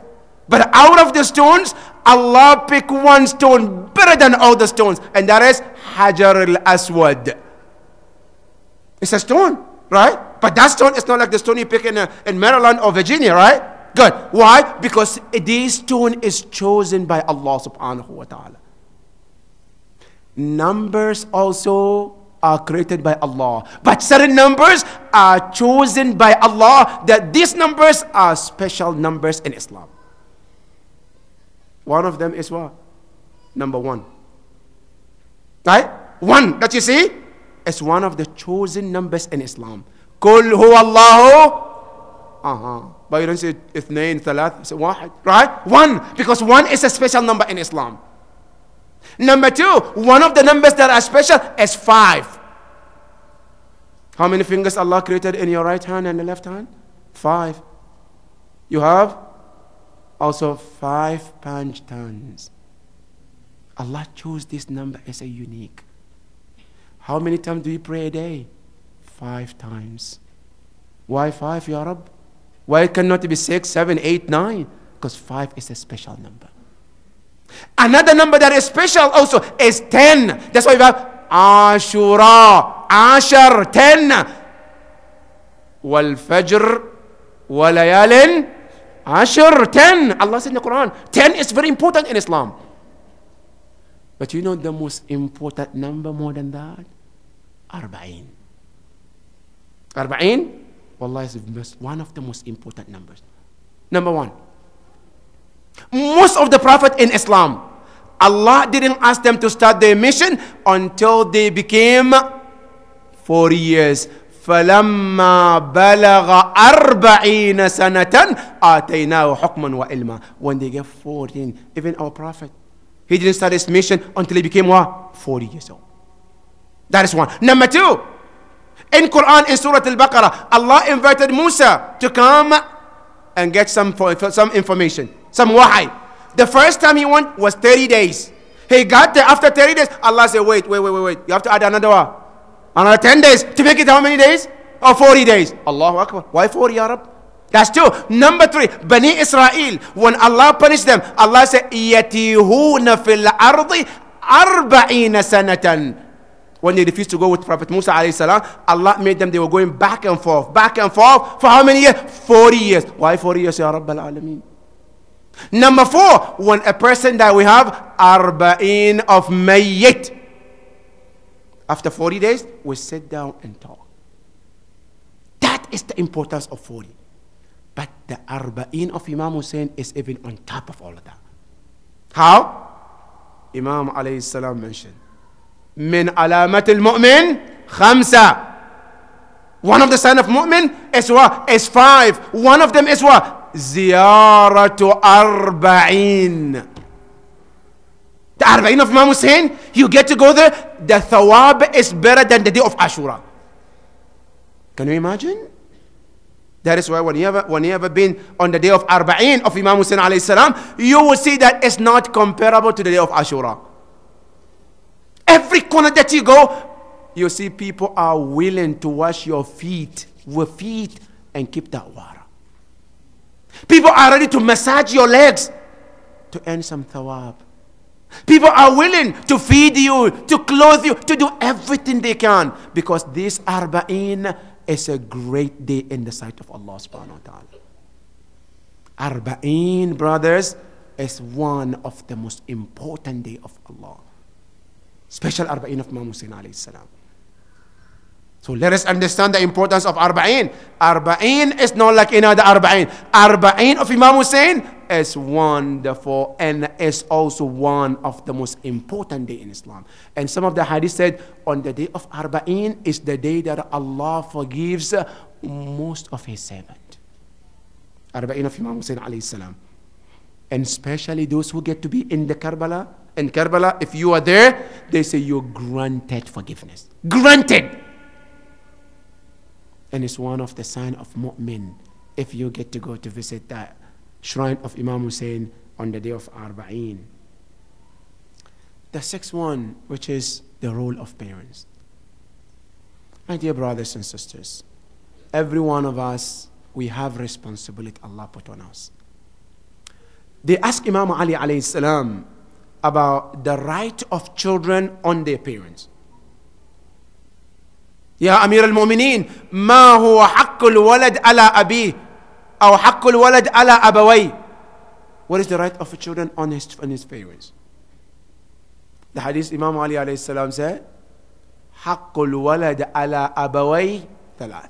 But out of the stones, Allah picked one stone better than all the stones, and that is Hajar al-Aswad. It's a stone, right? But that stone is not like the stone you pick in Maryland or Virginia, right? Good. Why? Because this stone is chosen by Allah subhanahu wa ta'ala. Numbers also are created by Allah, but certain numbers are chosen by Allah, that these numbers are special numbers in Islam. One of them is what? number 1. Right? 1 that you see is one of the chosen numbers in Islam. Qul huwa Allahu. But you don't say اثنين ثلاث, say واحد, right? 1, because 1 is a special number in Islam. Number 2, one of the numbers that are special is 5. How many fingers Allah created in your right hand and the left hand? 5. You have also 5 punch turns. Allah chose this number as a unique. How many times do you pray a day? 5 times. Why 5, Ya Rabb? Why it cannot be 6, 7, 8, 9? Because 5 is a special number. Another number that is special also is 10. That's why we have Ashura, Ashar, 10. Wal Fajr, Walayalin, Ashur, 10. Allah said in the Quran, 10 is very important in Islam. But you know the most important number more than that? Arba'in. Arba'in, Wallah, is one of the most important numbers. Number 1. Most of the Prophet in Islam, Allah didn't ask them to start their mission until they became 40 years. فَلَمَّا بَلَغَ 40 سَنَةً آتَيْنَاهُ حُكْمًا وَإِلْمًا. When they get 14, even our Prophet, he didn't start his mission until he became what? 40 years old. That is 1. Number 2, in Quran, in Surah Al-Baqarah, Allah invited Musa to come and get some information, some wahi. The first time he went was 30 days. He got there after 30 days. Allah said, wait. You have to add another one. Another 10 days to make it how many days? Or 40 days. Allahu Akbar. Why 40, Ya Rab? That's 2. Number 3, Bani Israel, when Allah punished them, Allah said, يَتِيهُونَ فِي الْأَرْضِ 40 سَنَةً. When they refused to go with Prophet Musa alayhi salam, Allah made them, they were going back and forth for how many years? 40 years. Why 40 years, Ya Rabbal Alameen? Number 4, when a person that we have arba'in of mayyit. After 40 days, we sit down and talk. That is the importance of 40. But the arba'in of Imam Hussein is even on top of all of that. How? Imam alayhi salam mentioned, min alamat al-mu'min khamsa. One of the signs of mu'min is what? Is 5. One of them is what? Ziyaratu arba'in. The arba'in of Imam Hussein, you get to go there, the thawab is better than the day of Ashura. Can you imagine? That is why when you ever been on the day of arba'in of Imam Hussein alayhi salam, you will see that it's not comparable to the day of Ashura. Every corner that you go, you see people are willing to wash your feet with feet and keep that water. People are ready to massage your legs to earn some thawab. People are willing to feed you, to clothe you, to do everything they can, because this arba'in is a great day in the sight of Allah subhanahu wa ta'ala. Arba'in, brothers, is one of the most important day of Allah. Special arba'in of Imam Hussein alayhi salam. So let us understand the importance of arba'in. Arba'in is not like any other arba'in. Arba'in of Imam Hussein is wonderful and is also one of the most important day in Islam. And some of the hadith said on the day of arba'in is the day that Allah forgives most of his servants. Arba'in of Imam Hussein alayhi salam. And especially those who get to be in the Karbala. In Karbala, if you are there, they say you're granted forgiveness. Granted. And it's one of the signs of mu'min if you get to go to visit that shrine of Imam Hussein on the day of Arba'in. The 6th one, which is the role of parents. My dear brothers and sisters, every one of us, we have responsibility Allah put on us. They asked Imam Ali alayhi salam about the right of children on their parents. يا أمير المؤمنين ما هو حق الولد على أبيه أو حق الولد على أبويه. What is the right of a children on his parents? The hadith Imam Ali alayhi salam said, حق الولد على أبويه 3.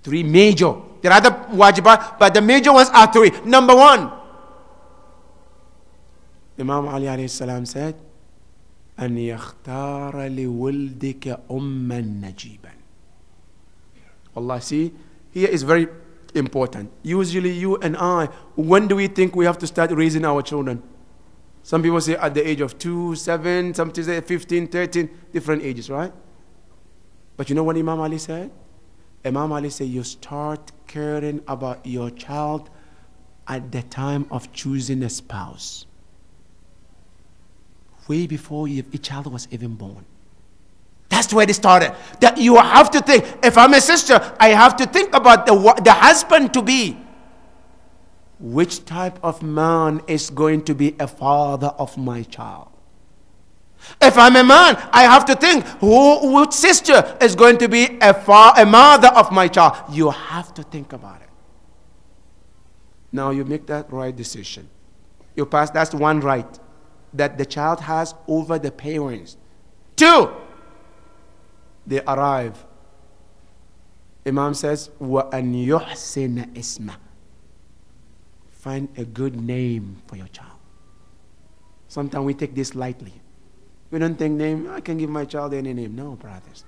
3 major. There are other wajibat, but the major ones are 3. Number 1, Imam Ali alayhi salam said, أن يختار لولدك أما نجيبا. Allah, see, here is very important. Usually you and I, when do we think we have to start raising our children? Some people say at the age of 2, 7, some say 15, 13, different ages, right? But you know what Imam Ali said? Imam Ali said, you start caring about your child at the time of choosing a spouse. Way before a child was even born. That's where it started. That you have to think, if I'm a sister, I have to think about the husband to be. Which type of man is going to be a father of my child? If I'm a man, I have to think, which sister is going to be a mother of my child? You have to think about it. Now you make that right decision. You pass, that's one right that the child has over the parents. 2, they arrive. Imam says, وَأَنْ يُحْسِنَ إِسْمَهُ. Find a good name for your child. Sometimes we take this lightly. We don't think name, I can give my child any name. No, brothers.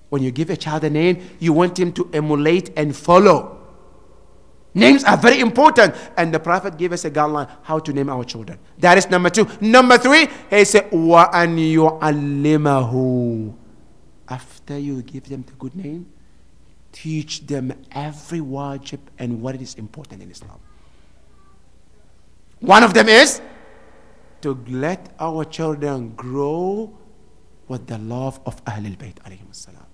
When you give a child a name, you want him to emulate and follow. Names are very important. And the Prophet gave us a guideline how to name our children. That is number 2. Number 3, he said, وَأَنْ يُعَلِّمَهُ. After you give them the good name, teach them every wajib and what is important in Islam. One of them is to let our children grow with the love of Ahlul Bayt alayhim salam.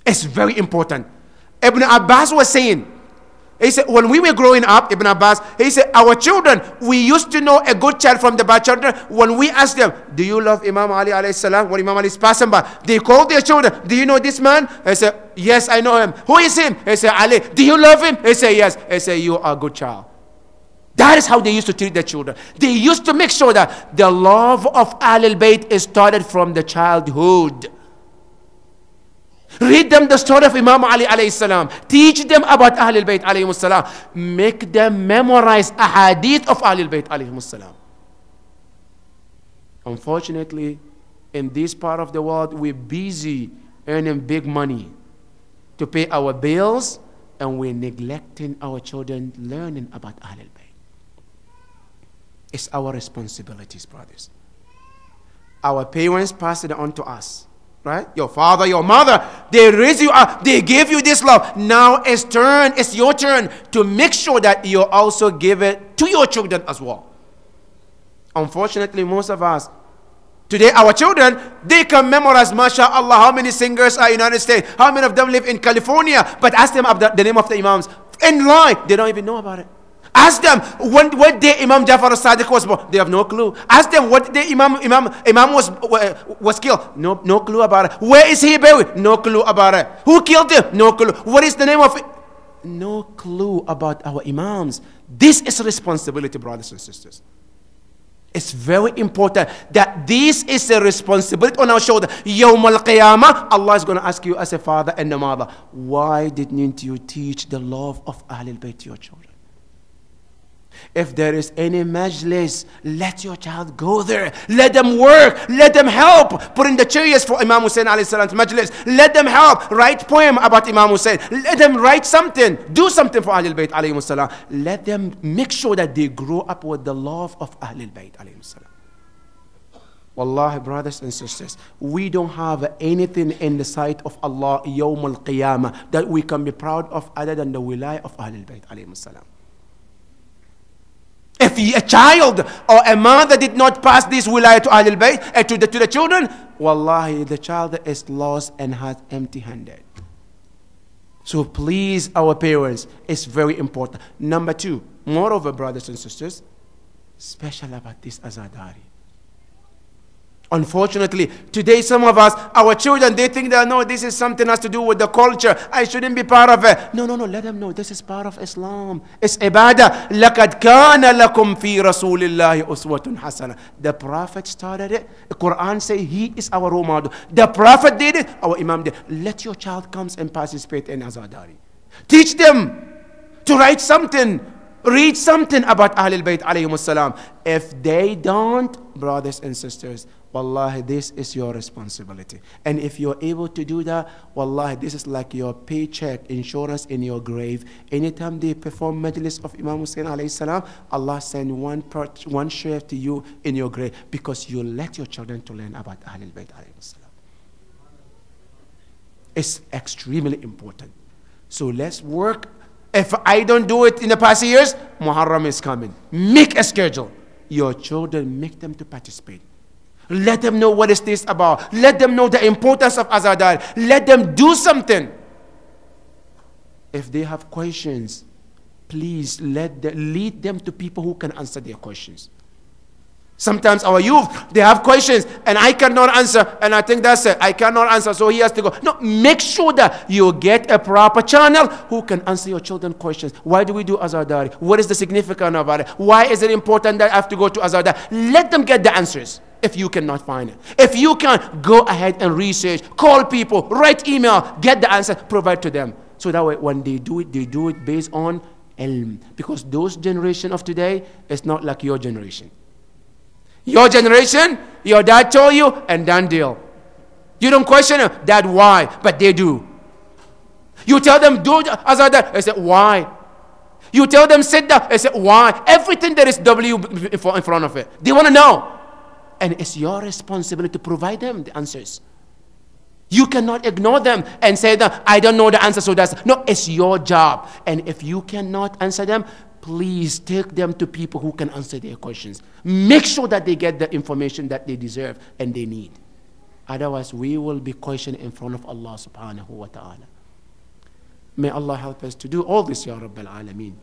It's very important. Ibn Abbas was saying, he said, when we were growing up, Ibn Abbas, he said, our children, we used to know a good child from the bad children. When we asked them, do you love Imam Ali alayhi salam? When Imam Ali is passing by, they called their children, do you know this man? He said, yes, I know him. Who is him? He said, Ali. Do you love him? He said, yes. He said, you are a good child. That is how they used to treat their children. They used to make sure that the love of Ahlul Bayt is started from the childhood. Read them the story of Imam Ali alayhi salam. Teach them about Ahlul Bayt alayhi salam. Make them memorize ahadith of Ahlul Bayt alayhi salam. Unfortunately, in this part of the world, we're busy earning big money to pay our bills, and we're neglecting our children learning about Ahlul Bayt. It's our responsibilities, brothers. Our parents pass it on to us. Right? Your father, your mother, they raise you up, they give you this love. Now it's your turn to make sure that you also give it to your children as well. Unfortunately, most of us, today our children, they can memorize, mashallah, how many singers are in the United States, how many of them live in California, but ask them about the name of the imams. In line, they don't even know about it. Ask them what day Imam Jafar al-Sadiq was born. They have no clue. Ask them what day Imam was killed. No clue about it. Where is he buried? No clue about it. Who killed him? No clue. What is the name of it? No clue about our Imams. This is a responsibility, brothers and sisters. It's very important that this is a responsibility on our shoulder. Yawm al-Qiyamah, Allah is going to ask you as a father and a mother, why didn't you teach the love of Ahlul Bayt to your children? If there is any majlis, let your child go there. Let them work. Let them help. Put in the chairs for Imam Hussein alayhi salam's majlis. Let them help. Write poem about Imam Hussein. Let them write something. Do something for Ahlul Bayt alayhi salam. Let them make sure that they grow up with the love of Ahlul Bayt alayhi salam. Wallahi, brothers and sisters, we don't have anything in the sight of Allah Yawm al-Qiyamah that we can be proud of other than the wilayah of Ahlul Bayt alayhi salam. If a child or a mother did not pass this wilayah to Ahlul Bayt, to the children, wallahi, the child is lost and has empty-handed. So please, our parents, it's very important. Number 2, moreover, brothers and sisters, special about this Azadari. Unfortunately, today some of us, our children, they think that no, this is something has to do with the culture. I shouldn't be part of it. No, let them know this is part of Islam. It's ibadah. لَقَدْ كَانَ لَكُمْ فِي رَسُولِ اللَّهِ أُسْوَةٌ حَسَنَةٌ. The Prophet started it. The Quran says he is our role model. The Prophet did it. Our Imam did. Let your child come and participate in Azadari. Teach them to write something. Read something about Ahlul Bayt alayhim salam. If they don't, brothers and sisters, wallahi, this is your responsibility. And if you're able to do that, wallahi, this is like your paycheck, insurance in your grave. Anytime they perform majlis of Imam Hussein alayhi salam, Allah send one share to you in your grave because you let your children to learn about Ahlul Bayt alayhim salam. It's extremely important. So let's work. If I don't do it in the past years, Muharram is coming. Make a schedule. Your children, make them to participate. Let them know what is this about. Let them know the importance of Azadari. Let them do something. If they have questions, please lead them to people who can answer their questions. Sometimes our youth, they have questions and I cannot answer, and I think that's it. I cannot answer, so he has to go. No, make sure that you get a proper channel who can answer your children's questions. Why do we do Azadari? What is the significance of it? Why is it important that I have to go to Azadari? Let them get the answers if you cannot find it. If you can, go ahead and research, call people, write email, get the answer, provide to them. So that way when they do it based on ilm. Because those generation of today is not like your generation. Your generation, your dad told you, and done deal. You don't question them, Dad, why? But they do. You tell them, do Azadar. I said, why? You tell them, sit down. I said, why? Everything there is W in front of it. They want to know. And it's your responsibility to provide them the answers. You cannot ignore them and say that I don't know the answer, so that's... No, it's your job. And if you cannot answer them, please take them to people who can answer their questions. Make sure that they get the information that they deserve and they need. Otherwise, we will be questioned in front of Allah subhanahu wa ta'ala. May Allah help us to do all this, Ya Rabbil Alameen.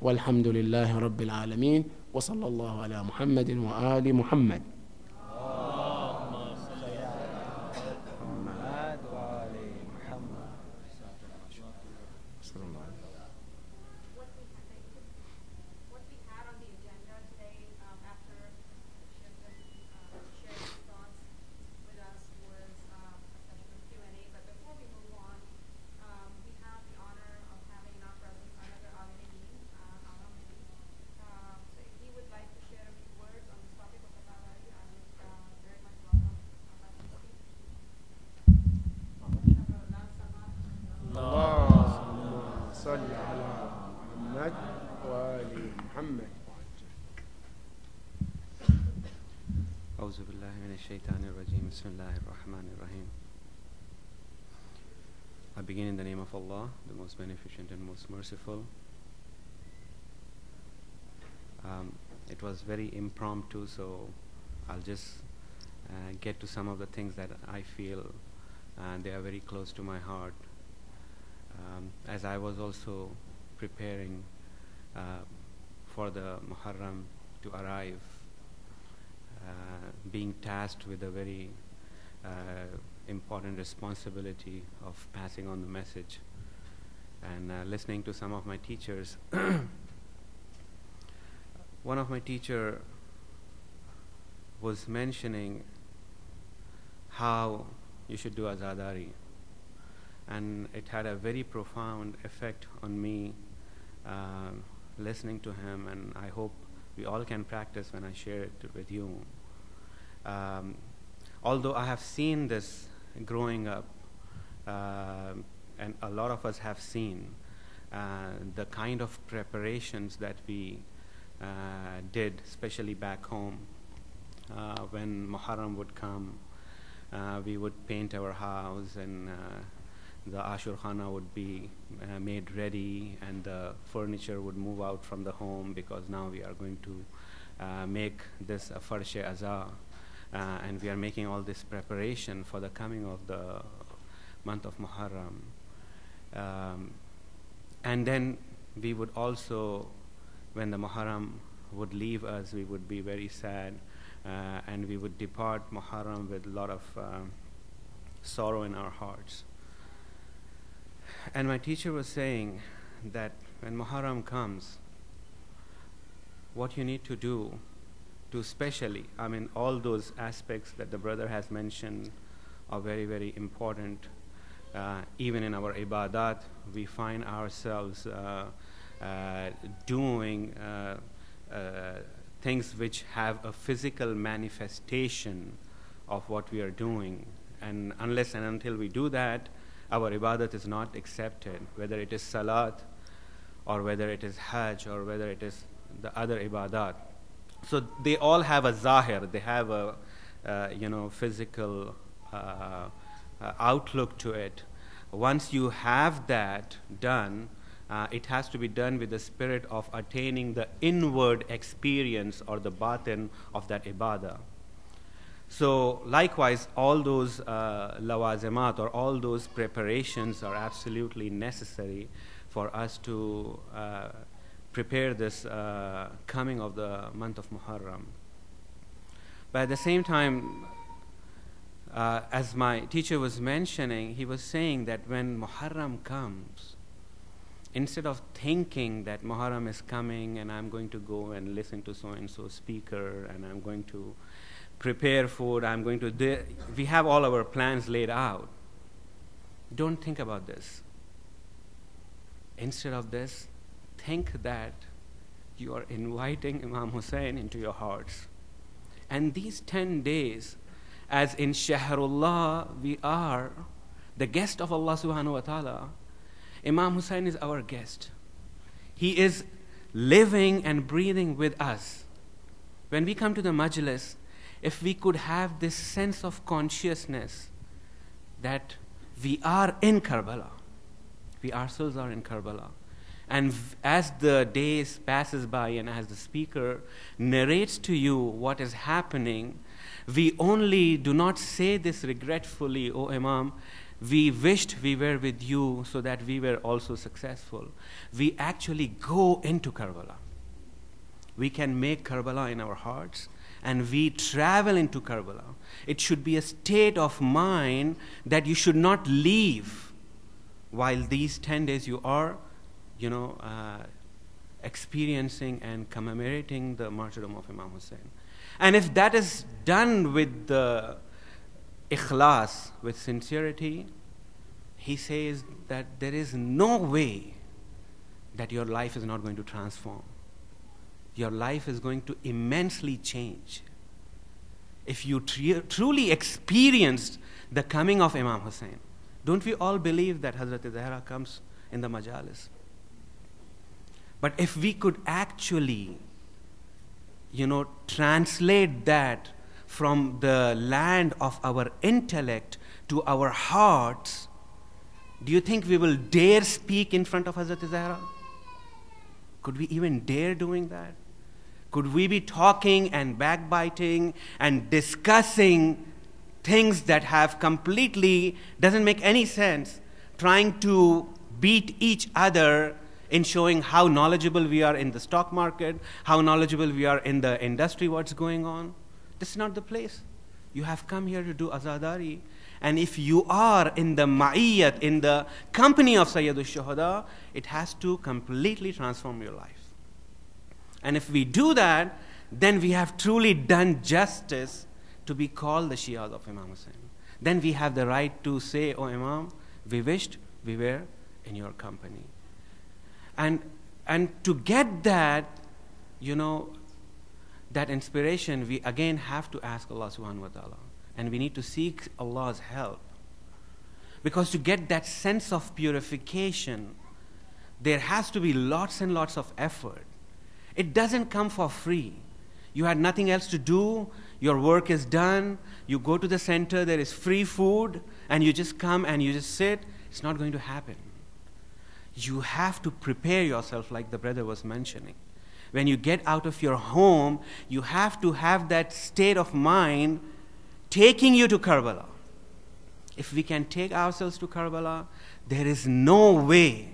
Walhamdulillahi Rabbil Alameen. Wa sallallahu ala Muhammadin wa ali Muhammad. I begin in the name of Allah, the most beneficent and most merciful. It was very impromptu, so I'll just get to some of the things that I feel they are very close to my heart. As I was also preparing for the Muharram to arrive, being tasked with a very important responsibility of passing on the message, and listening to some of my teachers. One of my teacher was mentioning how you should do Azadari, and it had a very profound effect on me listening to him, and I hope we all can practice when I share it with you. Although I have seen this growing up, and a lot of us have seen the kind of preparations that we did, especially back home. When Muharram would come, we would paint our house, and the Ashur Khana would be made ready, and the furniture would move out from the home, because now we are going to make this a Farshe Azah. And we are making all this preparation for the coming of the month of Muharram. And then we would also, when the Muharram would leave us, we would be very sad, and we would depart Muharram with a lot of sorrow in our hearts. And my teacher was saying that when Muharram comes, what you need to do to especially, I mean, all those aspects that the brother has mentioned are very, very important. Even in our ibadat, we find ourselves doing things which have a physical manifestation of what we are doing. And unless and until we do that, our ibadat is not accepted, whether it is salat or whether it is hajj or whether it is the other ibadat. So they all have a zahir, they have a physical outlook to it. Once you have that done, it has to be done with the spirit of attaining the inward experience or the batin of that ibadah. So likewise, all those lawazimat or all those preparations are absolutely necessary for us to prepare this coming of the month of Muharram. But at the same time, as my teacher was mentioning, he was saying that when Muharram comes, instead of thinking that Muharram is coming and I'm going to go and listen to so-and-so speaker and I'm going to prepare food, we have all our plans laid out. Don't think about this. Instead of this, think that you are inviting Imam Hussein into your hearts. And these 10 days, as in Shahrullah, we are the guest of Allah subhanahu wa ta'ala. Imam Hussein is our guest. He is living and breathing with us. When we come to the majlis, if we could have this sense of consciousness that we are in Karbala, we ourselves are in Karbala, and as the days passes by and as the speaker narrates to you what is happening, we only do not say this regretfully, "Oh Imam, we wished we were with you so that we were also successful." We actually go into Karbala. We can make Karbala in our hearts and we travel into Karbala. It should be a state of mind that you should not leave while these 10 days you are, experiencing and commemorating the martyrdom of Imam Hussein. And if that is done with the ikhlas, with sincerity, he says that there is no way that your life is not going to transform. Your life is going to immensely change. If you truly experienced the coming of Imam Hussein, don't we all believe that Hazrat Zahra comes in the majalis? But if we could actually, translate that from the land of our intellect to our hearts, do you think we will dare speak in front of Hazrat Zahra? Could we even dare doing that? Could we be talking and backbiting and discussing things that have completely, doesn't make any sense, trying to beat each other in showing how knowledgeable we are in the stock market, how knowledgeable we are in the industry, what's going on? This is not the place. You have come here to do azadari. And if you are in the ma'iyyat, in the company of Sayyidul Shuhada, it has to completely transform your life. And if we do that, then we have truly done justice to be called the Shias of Imam Hussein. Then we have the right to say, "Oh Imam, we wished we were in your company." And to get that, that inspiration, we again have to ask Allah subhanahu wa ta'ala. And we need to seek Allah's help. Because to get that sense of purification, there has to be lots and lots of effort. It doesn't come for free. You had nothing else to do, your work is done, you go to the center, there is free food, and you just come and you just sit. It's not going to happen. You have to prepare yourself, like the brother was mentioning. When you get out of your home, you have to have that state of mind taking you to Karbala. If we can take ourselves to Karbala, there is no way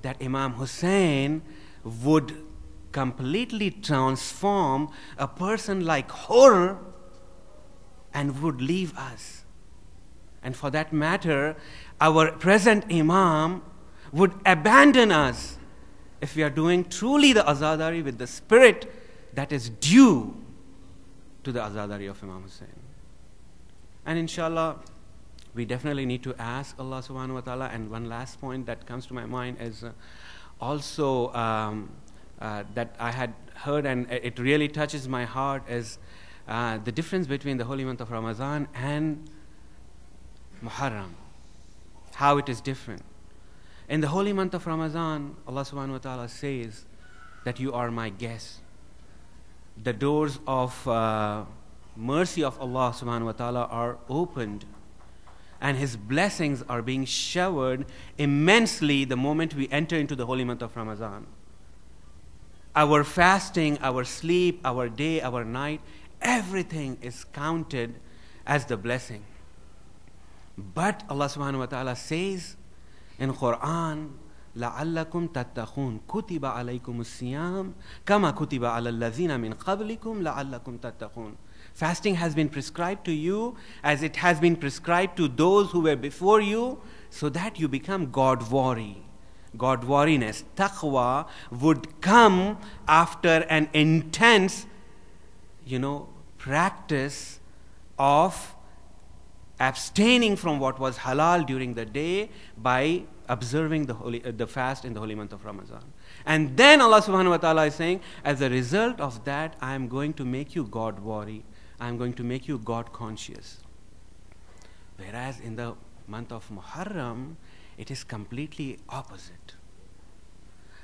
that Imam Hussein would completely transform a person like Hur and would leave us. And for that matter, our present Imam would abandon us if we are doing truly the azadari with the spirit that is due to the azadari of Imam Hussein. And inshallah, we definitely need to ask Allah subhanahu wa ta'ala. And one last point that comes to my mind is also that I had heard, and it really touches my heart, is the difference between the holy month of Ramadan and Muharram, how it is different. In the holy month of Ramadan, Allah subhanahu wa ta'ala says that you are my guests. The doors of mercy of Allah subhanahu wa ta'ala are opened, and His blessings are being showered immensely the moment we enter into the holy month of Ramadan. Our fasting, our sleep, our day, our night, everything is counted as the blessing. But Allah subhanahu wa ta'ala says in Quran, لَعَلَّكُمْ تَتَّقُونَ كُتِبَ عَلَيْكُمُ الصِّيَامُ كَمَا كُتِبَ عَلَى الَّذِينَ مِنْ قَبْلِكُمْ لَعَلَّكُمْ تَتَّقُونَ. Fasting has been prescribed to you as it has been prescribed to those who were before you, so that you become God-wary. God-wariness, taqwa, would come after an intense, practice of abstaining from what was halal during the day by observing the fast in the holy month of Ramadan. And then Allah subhanahu wa ta'ala is saying, as a result of that, I am going to make you God-wary. I am going to make you God-conscious. Whereas in the month of Muharram, it is completely opposite.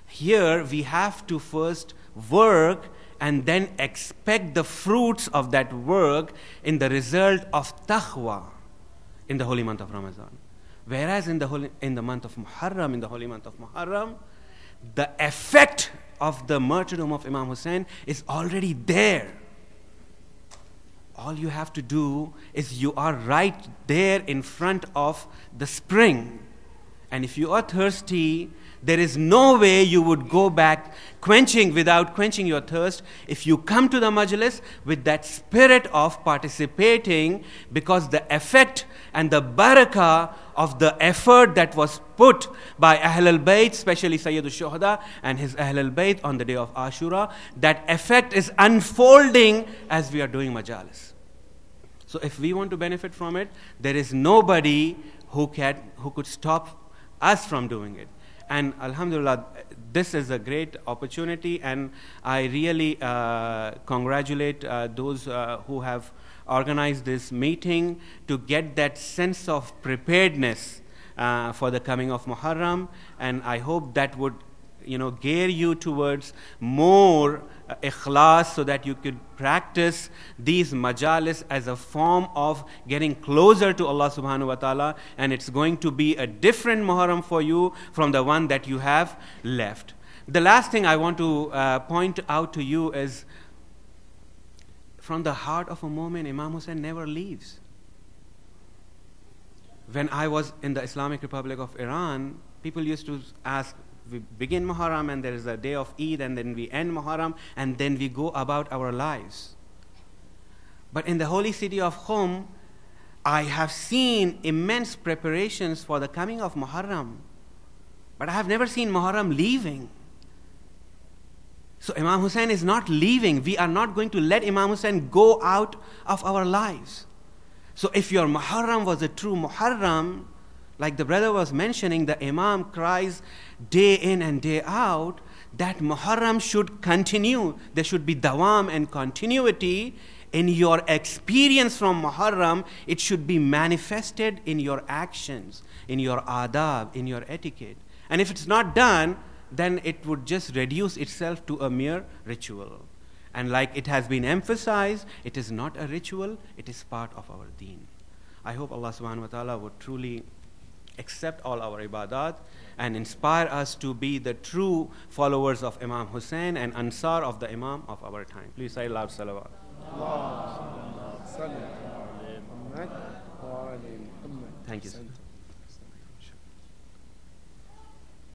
Here we have to first work and then expect the fruits of that work in the result of taqwa in the holy month of Ramadan. Whereas in the month of Muharram, in the holy month of Muharram, the effect of the martyrdom of Imam Hussein is already there. All you have to do is you are right there in front of the spring. And if you are thirsty, there is no way you would go back without quenching your thirst if you come to the majlis with that spirit of participating, because the effect and the barakah of the effort that was put by Ahl al-Bayt, especially Sayyid al-Shuhada and his Ahl al-Bayt on the day of Ashura, that effect is unfolding as we are doing majalis. So if we want to benefit from it, there is nobody who could stop us from doing it. And alhamdulillah, this is a great opportunity, and I really congratulate those who have organized this meeting to get that sense of preparedness for the coming of Muharram. And I hope that would gear you towards more ikhlas, so that you could practice these majalis as a form of getting closer to Allah subhanahu wa ta'ala, and it's going to be a different Muharram for you from the one that you have left. The last thing I want to point out to you is, from the heart of a moment, Imam Hussein never leaves. When I was in the Islamic Republic of Iran, people used to ask, we begin Muharram and there is a day of Eid, and then we end Muharram, and then we go about our lives. But in the holy city of Qom, I have seen immense preparations for the coming of Muharram, but I have never seen Muharram leaving. So Imam Hussein is not leaving. We are not going to let Imam Hussein go out of our lives. So if your Muharram was a true Muharram, like the brother was mentioning, the Imam cries day in and day out, that Muharram should continue. There should be dawam and continuity in your experience from Muharram. It should be manifested in your actions, in your adab, in your etiquette. And if it's not done, then it would just reduce itself to a mere ritual. And like it has been emphasized, it is not a ritual, it is part of our deen. I hope Allah subhanahu wa ta'ala would truly accept all our ibadat and inspire us to be the true followers of Imam Hussein and Ansar of the Imam of our time. Please say loud salawat. Thank you, sir.